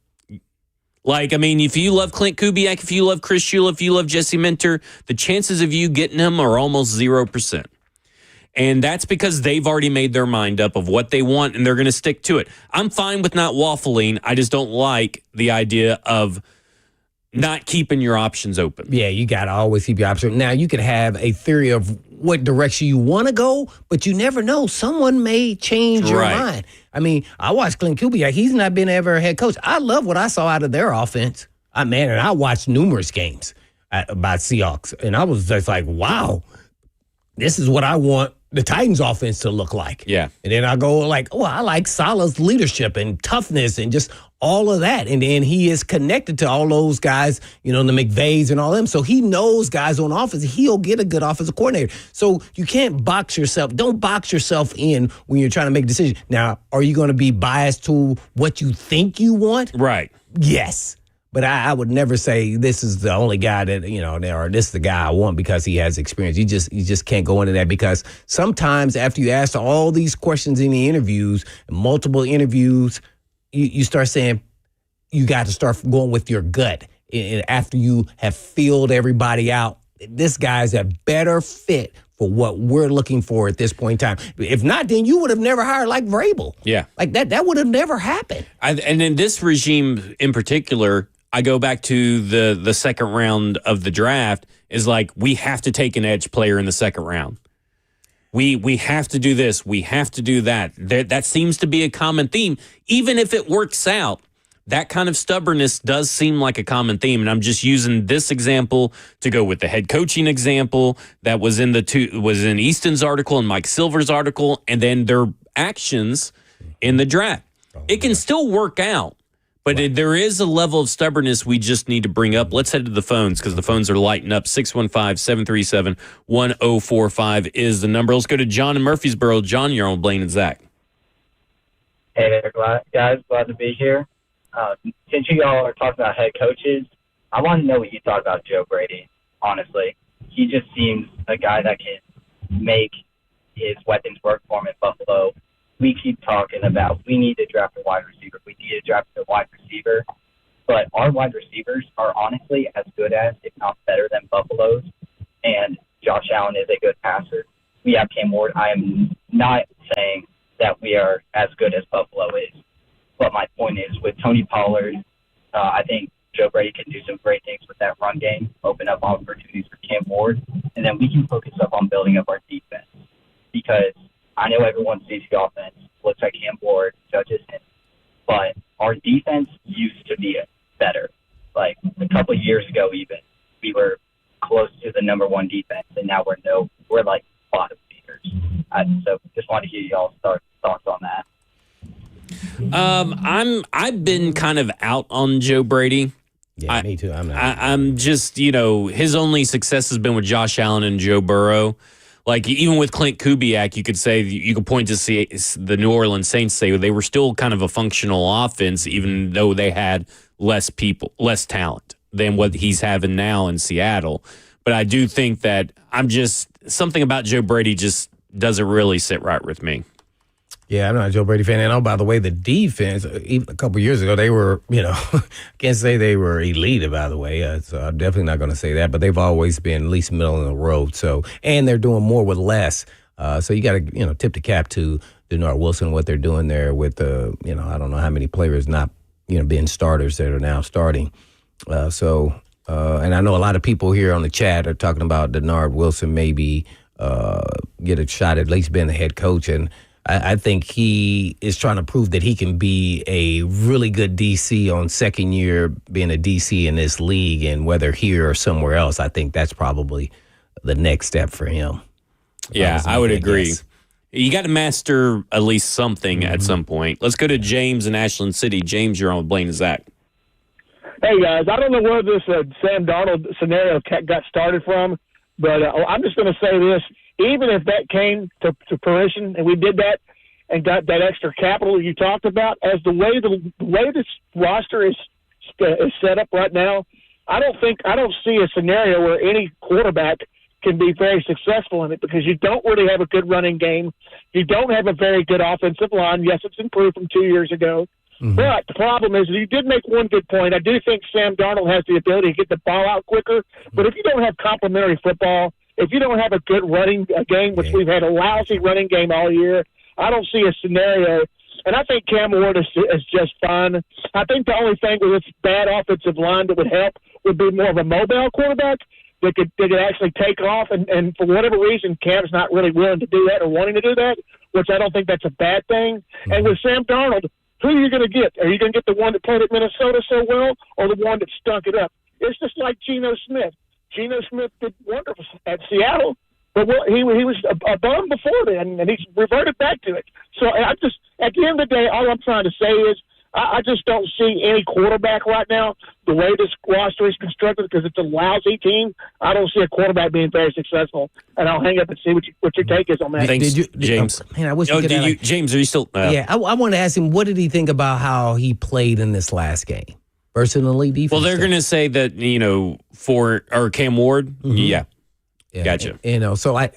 Like, I mean, if you love Clint Kubiak, if you love Chris Shula, if you love Jesse Minter, the chances of you getting him are almost 0%. And that's because they've already made their mind up of what they want, and they're going to stick to it. I'm fine with not waffling. I just don't like the idea of not keeping your options open. Yeah, you got to always keep your options. Now, you could have a theory of what direction you want to go, but you never know. Someone may change your mind. I mean, I watched Clint Kubiak. He's not been ever a head coach. I love what I saw out of their offense. And I watched numerous games by Seahawks, and I was just like, wow, this is what I want the Titans offense to look like. Yeah. And then I go like, oh, I like Salah's leadership and toughness and just all of that. And then he is connected to all those guys, the McVays and all them. So he knows guys on offense. He'll get a good offensive coordinator. So you can't box yourself. Don't box yourself in when you're trying to make a decision. Now, are you going to be biased to what you think you want? Right. Yes. But I would never say this is the only guy that, or this is the guy I want because he has experience. You just can't go into that, because sometimes after you ask all these questions in the interviews, multiple interviews, you start saying you got to start going with your gut. And after you have filled everybody out, this guy's a better fit for what we're looking for at this point in time. If not, then you would have never hired like Vrabel. Yeah. Like that would have never happened. And in this regime in particular, I go back to the second round of the draft, is like, we have to take an edge player in the second round. We have to do this. We have to do that. That seems to be a common theme. Even if it works out, that kind of stubbornness does seem like a common theme. And I'm just using this example to go with the head coaching example that was in Easton's article and Mike Silver's article, and then their actions in the draft. It can still work out. But there is a level of stubbornness we just need to bring up. Let's head to the phones, because the phones are lighting up. 615-737-1045 is the number. Let's go to John in Murfreesboro. John, you're on Blaine and Zach. Hey there, guys. Glad to be here. Since you all are talking about head coaches, I want to know what you thought about Joe Brady, honestly. He just seems a guy that can make his weapons work for him in Buffalo. We keep talking about we need to draft a wide receiver. We need to draft a wide receiver. But our wide receivers are honestly as good as, if not better than Buffalo's. And Josh Allen is a good passer. We have Cam Ward. I am not saying that we are as good as Buffalo is. But my point is, with Tony Pollard, I think Joe Brady can do some great things with that run game, open up opportunities for Cam Ward, and then we can focus up on building up our defense. Because I know everyone sees the offense, looks like Cam Ward, judges him, but our defense used to be better. Like a couple of years ago even, we were close to the number one defense, and now we're like bottom feeders. So just wanted to hear y'all's thoughts on that. I've been kind of out on Joe Brady. Yeah, me too. I'm just, his only success has been with Josh Allen and Joe Burrow. Like, even with Clint Kubiak, you could point to see the New Orleans Saints say they were still kind of a functional offense, even though they had less talent than what he's having now in Seattle. But I do think that something about Joe Brady just doesn't really sit right with me. Yeah, I'm not a Joe Brady fan. And by the way, the defense, even a couple years ago, they were, can't say they were elite, by the way. So I'm definitely not going to say that. But they've always been at least middle of the road. So, and they're doing more with less. So you got to, tip the cap to Denard Wilson, what they're doing there with the, I don't know how many players not, being starters that are now starting. And I know a lot of people here on the chat are talking about Denard Wilson maybe get a shot at least being the head coach. And I think he is trying to prove that he can be a really good DC on second year being a DC in this league, and whether here or somewhere else, I think that's probably the next step for him. Yeah, I would agree. You got to master at least something at some point. Let's go to James in Ashland City. James, you're on with Blaine and Zach. Hey, guys, I don't know where this Sam Darnold scenario got started from, but I'm just going to say this. Even if that came to fruition and we did that and got that extra capital you talked about, as the way this roster is set up right now, I don't see a scenario where any quarterback can be very successful in it, because you don't really have a good running game. You don't have a very good offensive line. Yes, it's improved from 2 years ago. Mm-hmm. But the problem is, you did make one good point. I do think Sam Darnold has the ability to get the ball out quicker. But if you don't have complementary football, if you don't have a good running game, which we've had a lousy running game all year, I don't see a scenario. And I think Cam Ward is just fine. I think the only thing with this bad offensive line that would help would be more of a mobile quarterback that could actually take off. And for whatever reason, Cam's not really willing to do that or wanting to do that, which I don't think that's a bad thing. Mm-hmm. And with Sam Darnold, who are you going to get? Are you going to get the one that played at Minnesota so well, or the one that stunk it up? It's just like Geno Smith. Geno Smith did wonderful at Seattle, but he was a bum before then, and he's reverted back to it. So at the end of the day, all I'm trying to say is I just don't see any quarterback right now, the way this roster is constructed, because it's a lousy team. I don't see a quarterback being very successful. And I'll hang up and see what your take is on that. Thanks, James. Man, I wish James, are you still? Yeah, I wanted to ask him, what did he think about how he played in this last game versus an elite defense? Well, they're going to say that, for Cam Ward. Mm-hmm. Yeah. Gotcha. So I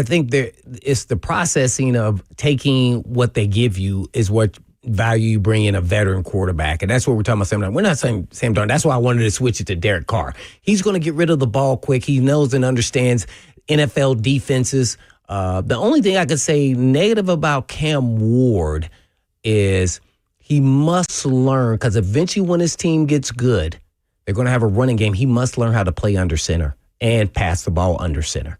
think it's the processing of taking what they give you is what value you bring in a veteran quarterback. And that's what we're talking about Sam Darnold. We're not saying Sam Darnold. That's why I wanted to switch it to Derek Carr. He's going to get rid of the ball quick. He knows and understands NFL defenses. The only thing I could say negative about Cam Ward is he must learn, because eventually when his team gets good, they're going to have a running game. He must learn how to play under center and pass the ball under center,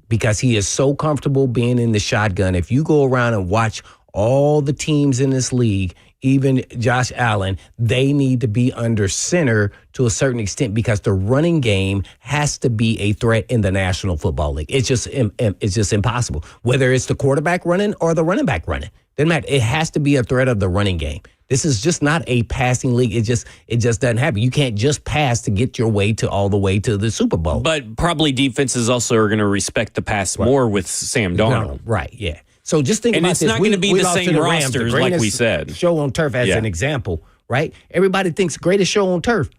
because he is so comfortable being in the shotgun. If you go around and watch all the teams in this league, even Josh Allen, they need to be under center to a certain extent, because the running game has to be a threat in the National Football League. It's just impossible. Whether it's the quarterback running or the running back running, doesn't matter. It has to be a threat of the running game. This is just not a passing league. It just doesn't happen. You can't just pass to get your way to all the way to the Super Bowl. But probably defenses also are going to respect the pass more with Sam Darnold. Right, yeah. So just think about this. And it's not going to be the same rosters like we said. Show on turf as an example, right? Everybody thinks greatest show on turf.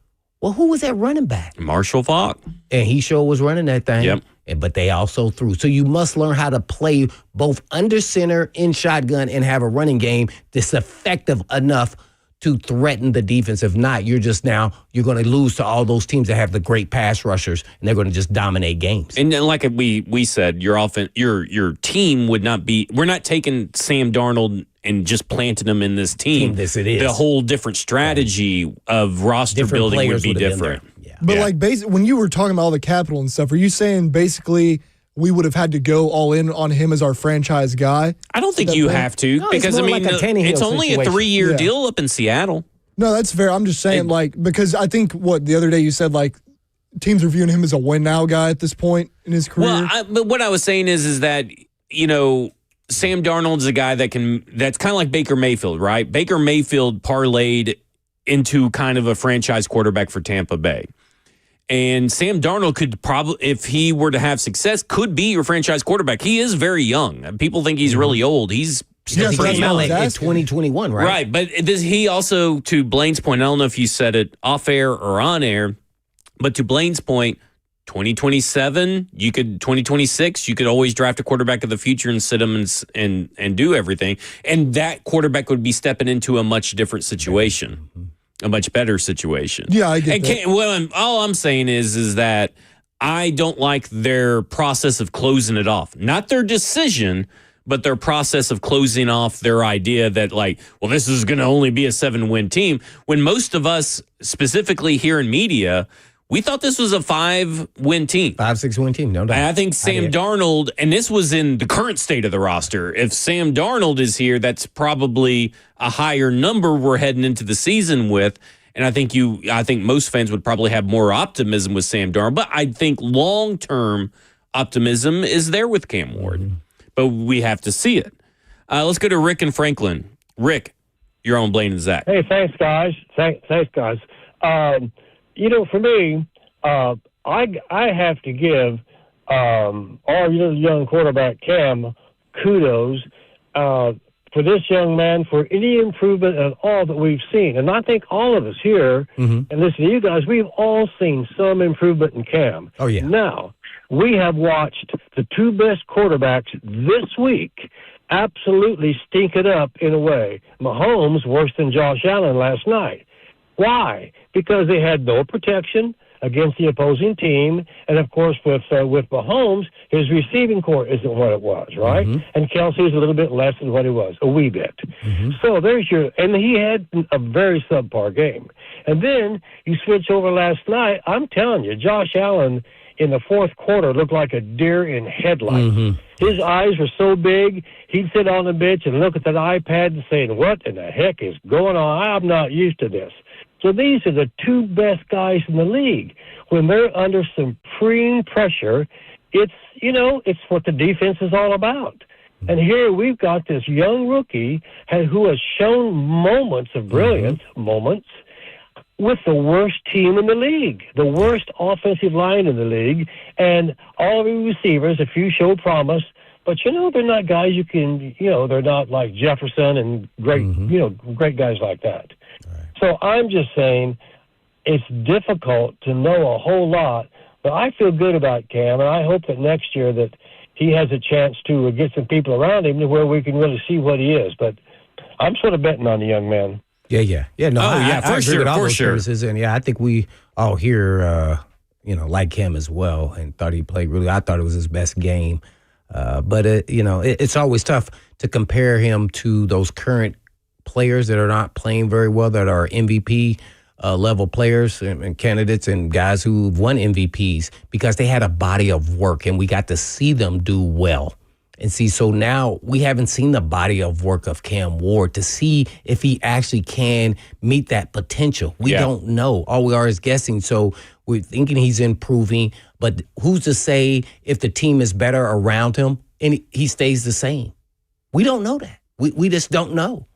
Well, who was that running back? Marshall Faulk. And he sure was running that thing. Yep. But they also threw. So you must learn how to play both under center, in shotgun, and have a running game that's effective enough to threaten the defense. If not, you're going to lose to all those teams that have the great pass rushers, and they're going to just dominate games. And then, like we said, your team would not be. We're not taking Sam Darnold and just planting him in this team. This it is. The whole different strategy of roster Different building would players be would have been different. there. Yeah. But like when you were talking about all the capital and stuff, are you saying basically we would have had to go all in on him as our franchise guy? I don't think you have to No, it's because more like a Tannehill it's only situation. a 3-year Yeah. deal up in Seattle. No, that's fair. I'm just saying, because I think the other day you said, teams are viewing him as a win now guy at this point in his career. Well, but what I was saying is that, Sam Darnold's a guy that's kind of like Baker Mayfield, right? Baker Mayfield parlayed into kind of a franchise quarterback for Tampa Bay. And Sam Darnold could probably, if he were to have success, could be your franchise quarterback. He is very young. People think he's really old. He's Yeah, He so that's came what I out was in asking. 2021, right? Right, but he also, to Blaine's point, I don't know if you said it off air or on air, but to Blaine's point, 2027, 2026, you could always draft a quarterback of the future and sit him and do everything, and that quarterback would be stepping into a much different situation, a much better situation. Yeah, I get that. All I'm saying is that I don't like their process of closing it off, not their decision, but their process of closing off their idea that this is going to only be a 7-win team, when most of us, specifically here in media, we thought this was a 5-win team. 5-6-win team, no doubt. And I think Sam Darnold, and this was in the current state of the roster, if Sam Darnold is here, that's probably a higher number we're heading into the season with. And I think most fans would probably have more optimism with Sam Darnold. But I think long-term optimism is there with Cam Ward. Mm-hmm. But we have to see it. Let's go to Rick and Franklin. Rick, you're on Blaine and Zach. Hey, thanks, guys. Thanks, guys. For me, I have to give our young quarterback Cam kudos for this young man, for any improvement at all that we've seen. And I think all of us here, and listen to you guys, we've all seen some improvement in Cam. Oh, yeah. Now, we have watched the two best quarterbacks this week absolutely stink it up in a way. Mahomes worse than Josh Allen last night. Why? Because they had no protection against the opposing team, and of course with Mahomes, his receiving core isn't what it was, right? Mm-hmm. And Kelsey's a little bit less than what he was, a wee bit. Mm-hmm. So and he had a very subpar game. And then you switch over last night. I'm telling you, Josh Allen in the fourth quarter looked like a deer in headlights. Mm-hmm. His eyes were so big, he'd sit on the bench and look at that iPad and say, "What in the heck is going on? I'm not used to this." So these are the two best guys in the league. When they're under supreme pressure, it's what the defense is all about. And here we've got this young rookie who has shown moments of brilliance, with the worst team in the league, the worst offensive line in the league, and all the receivers, a few show promise, but they're not guys you can, they're not like Jefferson and great guys like that. So I'm just saying it's difficult to know a whole lot, but I feel good about Cam, and I hope that next year that he has a chance to get some people around him to where we can really see what he is. But I'm sort of betting on the young man. Yeah. No, I agree with all those premises, and I think we all here, like him as well, and thought he played really. I thought it was his best game, but it's always tough to compare him to those current players that are not playing very well, that are MVP level players and candidates and guys who've won MVPs, because they had a body of work and we got to see them do well. And so now we haven't seen the body of work of Cam Ward to see if he actually can meet that potential. We don't know. All we are is guessing. So we're thinking he's improving, but who's to say if the team is better around him and he stays the same? We don't know that. We just don't know.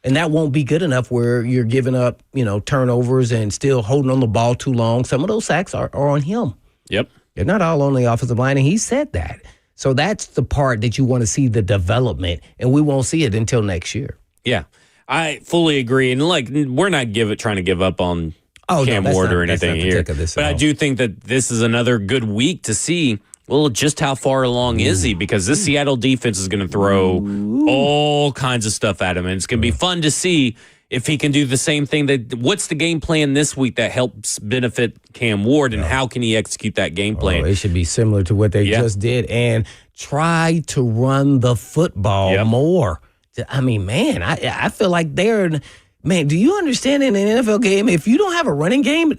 And that won't be good enough where you're giving up, turnovers and still holding on the ball too long. Some of those sacks are on him. Yep. They're not all on the offensive line, and he said that. So that's the part that you want to see the development, and we won't see it until next year. Yeah. I fully agree. And like, we're not trying to give up on Cam Ward or anything here. But I do think that this is another good week to see, well, just how far along is he? Because this Seattle defense is going to throw all kinds of stuff at him. And it's going to be fun to see if he can do the same thing. What's the game plan this week that helps benefit Cam Ward, and how can he execute that game plan? It should be similar to what they just did, and try to run the football more. I mean, man, I feel like man, do you understand in an NFL game, if you don't have a running game,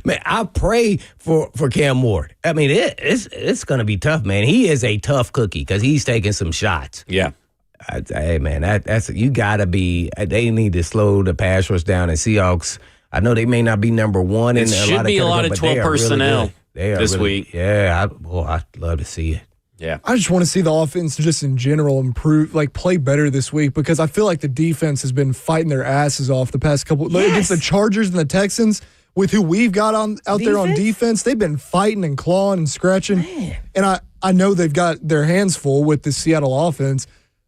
man, I pray for Cam Ward. I mean, it's going to be tough, man. He is a tough cookie because he's taking some shots. Yeah. Hey, man, that's you got to be. They need to slow the pass rush down. And Seahawks, I know they may not be number one in a lot of 12 personnel this week. Yeah, I'd love to see it. Yeah. I just want to see the offense just in general improve, like play better this week, because I feel like the defense has been fighting their asses off the past couple against the Chargers and the Texans. With who we've got out there on defense, they've been fighting and clawing and scratching. Man. And I know they've got their hands full with the Seattle offense,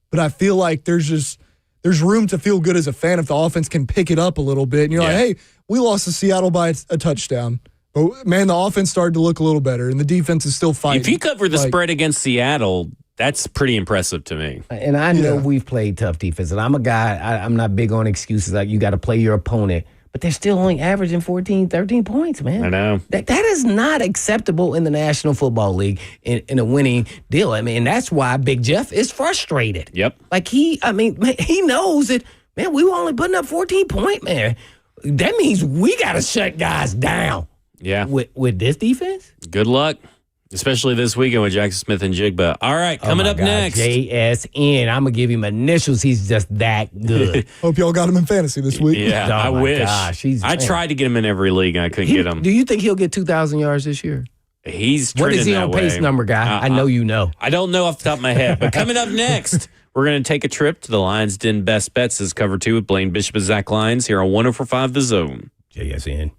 but I feel like there's room to feel good as a fan if the offense can pick it up a little bit. And you're like, hey, we lost to Seattle by a touchdown. But, man, the offense started to look a little better, and the defense is still fighting. If you cover the spread against Seattle, that's pretty impressive to me. And I know we've played tough defense, and I'm a guy, I'm not big on excuses. Like, you got to play your opponent. But they're still only averaging 14, 13 points, man. I know. That is not acceptable in the National Football League in a winning deal. I mean, that's why Big Jeff is frustrated. Yep. Like, he knows that, man, we were only putting up 14 points, man. That means we got to shut guys down. Yeah. With this defense? Good luck, especially this weekend with Jackson Smith and Jigba. All right, coming up next. JSN. I'm going to give him initials. He's just that good. Hope y'all got him in fantasy this week. Yeah, I wish. Gosh, I tried to get him in every league, and I couldn't get him. Do you think he'll get 2,000 yards this year? He's What is he on way. pace number, guy? I know you know. I don't know off the top of my head, but coming up next, we're going to take a trip to the Lions Den Best Bets as cover 2 with Blaine Bishop and Zach Lyons here on 104.5 The Zone. JSN.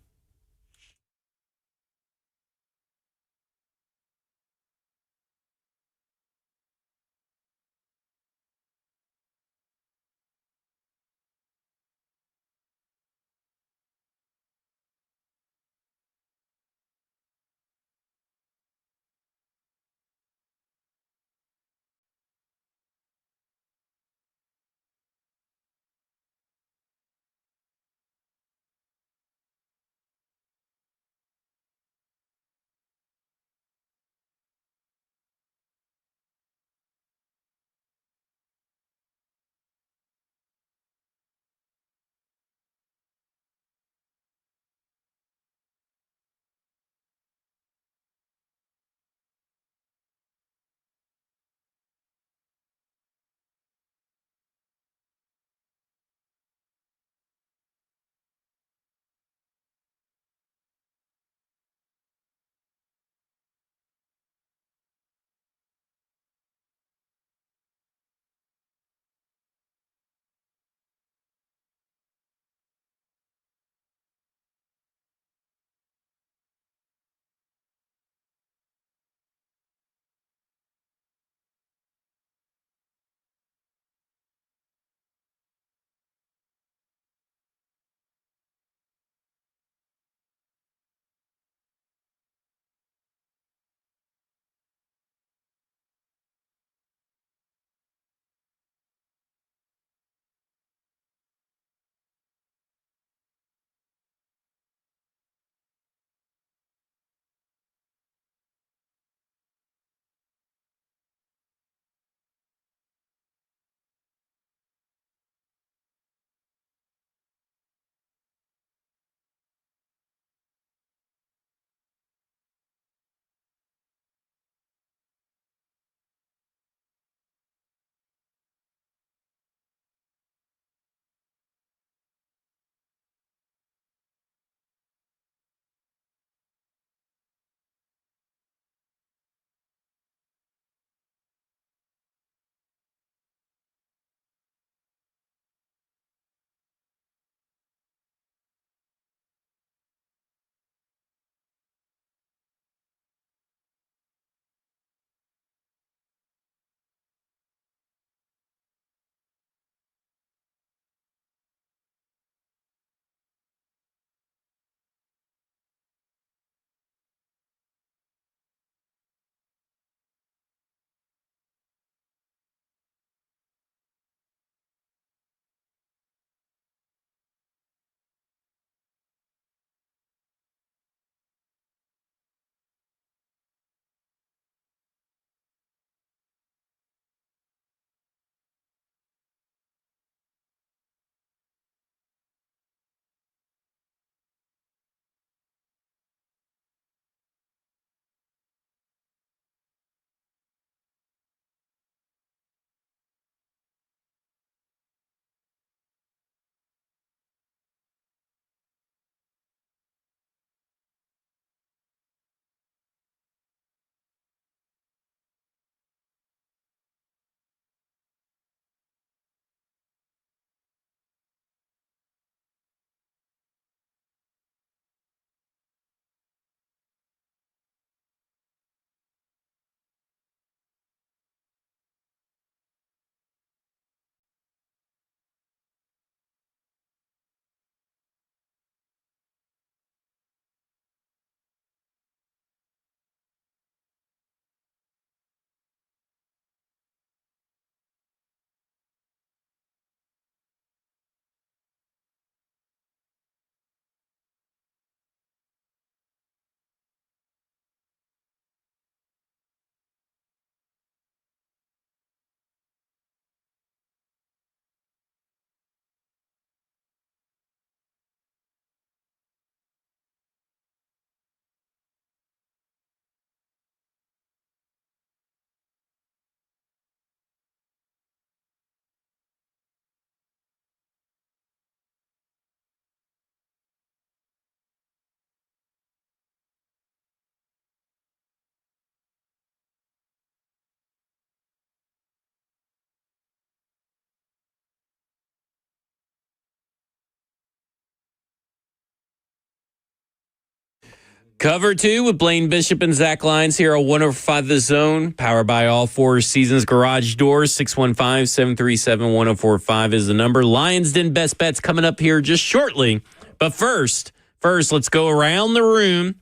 Cover 2 with Blaine Bishop and Zach Lyons here on 105 The Zone, powered by All Four Seasons Garage Doors. 615-737-1045 is the number. Lions Den Best Bets coming up here just shortly. But first, let's go around the room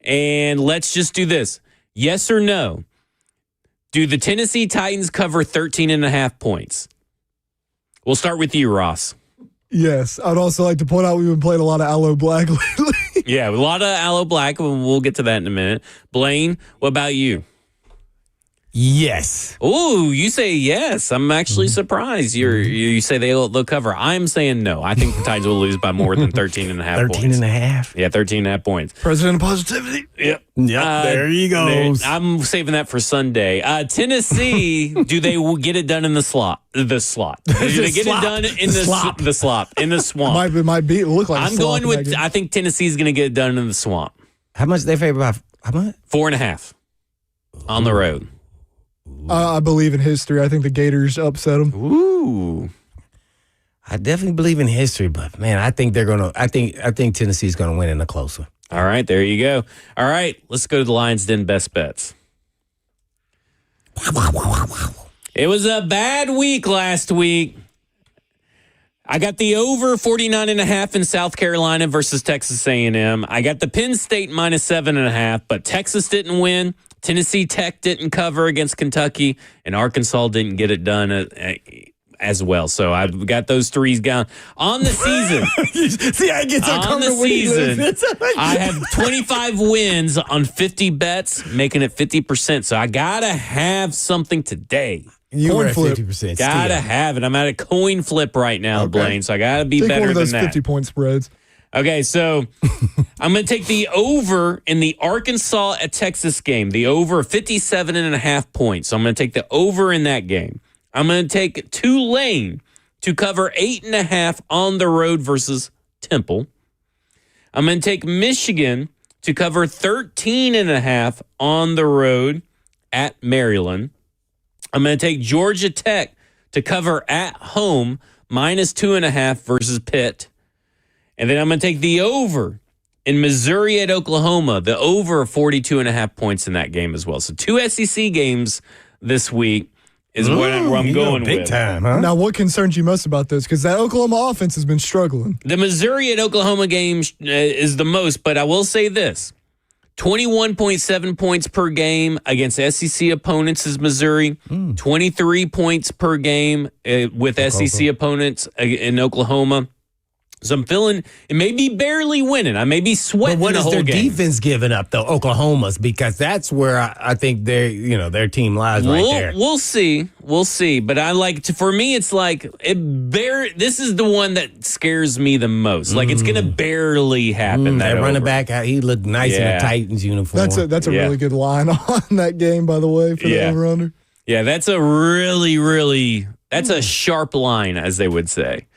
and let's just do this. Yes or no? Do the Tennessee Titans cover 13.5 points? We'll start with you, Ross. Yes. I'd also like to point out we've been playing a lot of Aloe Black lately. Yeah, a lot of Aloe Black. We'll get to that in a minute. Blaine, what about you? Yes. Oh, you say yes. I'm actually surprised. You say they'll cover. I'm saying no. I think the Titans will lose by more than 13.5 points. 13.5? Yeah, 13.5 points. President of Positivity. Yep. There you go. I'm saving that for Sunday. Tennessee, do they get it done in the slot? Do they get it done in the slop, in the swamp? It might look like I'm going with, I think Tennessee's going to get it done in the swamp. How much they favor by? How much? 4.5 on the road. I believe in history. I think the Gators upset them. Ooh. I definitely believe in history, but man, I think they're gonna. I think Tennessee's gonna win in a close one. All right, there you go. All right, let's go to the Lions Den Best Bets. It was a bad week last week. I got the over 49.5 in South Carolina versus Texas A&M. I got the Penn State minus 7.5, but Texas didn't win. Tennessee Tech didn't cover against Kentucky, and Arkansas didn't get it done as well. So I've got those threes down. On the season, see, I get so on the season, I have 25 wins on 50 bets, making it 50%. So I got to have something today. You Coin were at flip. 50%. Got to have it. I'm at a coin flip right now, Okay. Blaine, so I got to be Take better one of those than that. 50-point spreads. Okay, so I'm going to take the over in the Arkansas at Texas game, the over 57.5 points. So I'm going to take the over in that game. I'm going to take Tulane to cover 8.5 on the road versus Temple. I'm going to take Michigan to cover 13.5 on the road at Maryland. I'm going to take Georgia Tech to cover at home minus 2.5 versus Pitt. And then I'm going to take the over in Missouri at Oklahoma, the over 42.5 points in that game as well. So 2 SEC games this week is where I'm going big with. time, huh? Now, what concerns you most about this? Because that Oklahoma offense has been struggling. The Missouri at Oklahoma game is the most, but I will say this. 21.7 points per game against SEC opponents is Missouri. 23 points per game with SEC opponents in Oklahoma. So I'm feeling it may be barely winning. I may be sweating But what the is whole their game. defense giving up, though, Oklahoma's? Because that's where I think their team lies right there. We'll see. We'll see. But I like to, for me, it's like this is the one that scares me the most. Like it's gonna barely happen. That running over. back, he looked nice in Yeah. a Titans uniform. That's a really good line on that game, by the way, for the over-under. Yeah, that's a really that's a sharp line, as they would say.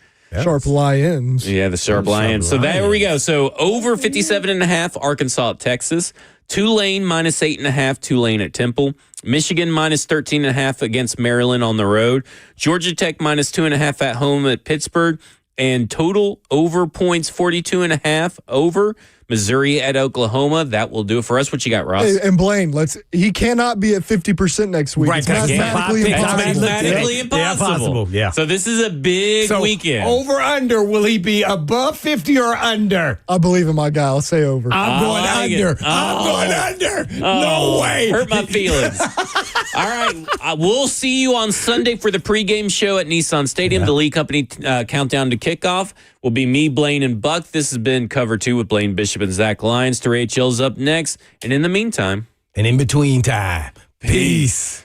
Sharp Lions. Yeah, the sharp Lions. So there we go. So over 57.5, Arkansas at Texas. Tulane minus 8.5, Tulane at Temple. Michigan minus 13.5 against Maryland on the road. Georgia Tech minus 2.5 at home at Pittsburgh. And total over points 42.5 over. Missouri at Oklahoma. That will do it for us. What you got, Ross? Hey, and Blaine, he cannot be at 50% next week. Right, It's that's mathematically impossible. impossible. Mathematically Yeah, impossible. impossible, yeah. So this is a big weekend. Over under, will he be above 50 or under? I believe in my guy. I'll say over. I'm going like under. it. I'm going under. No way. Hurt my feelings. All right. We'll see you on Sunday for the pregame show at Nissan Stadium. The Lee Company countdown to kickoff will be me, Blaine, and Buck. This has been Cover 2 with Blaine Bishop and Zach Lyons. 3HL's up next. And in the meantime. And in between time, peace.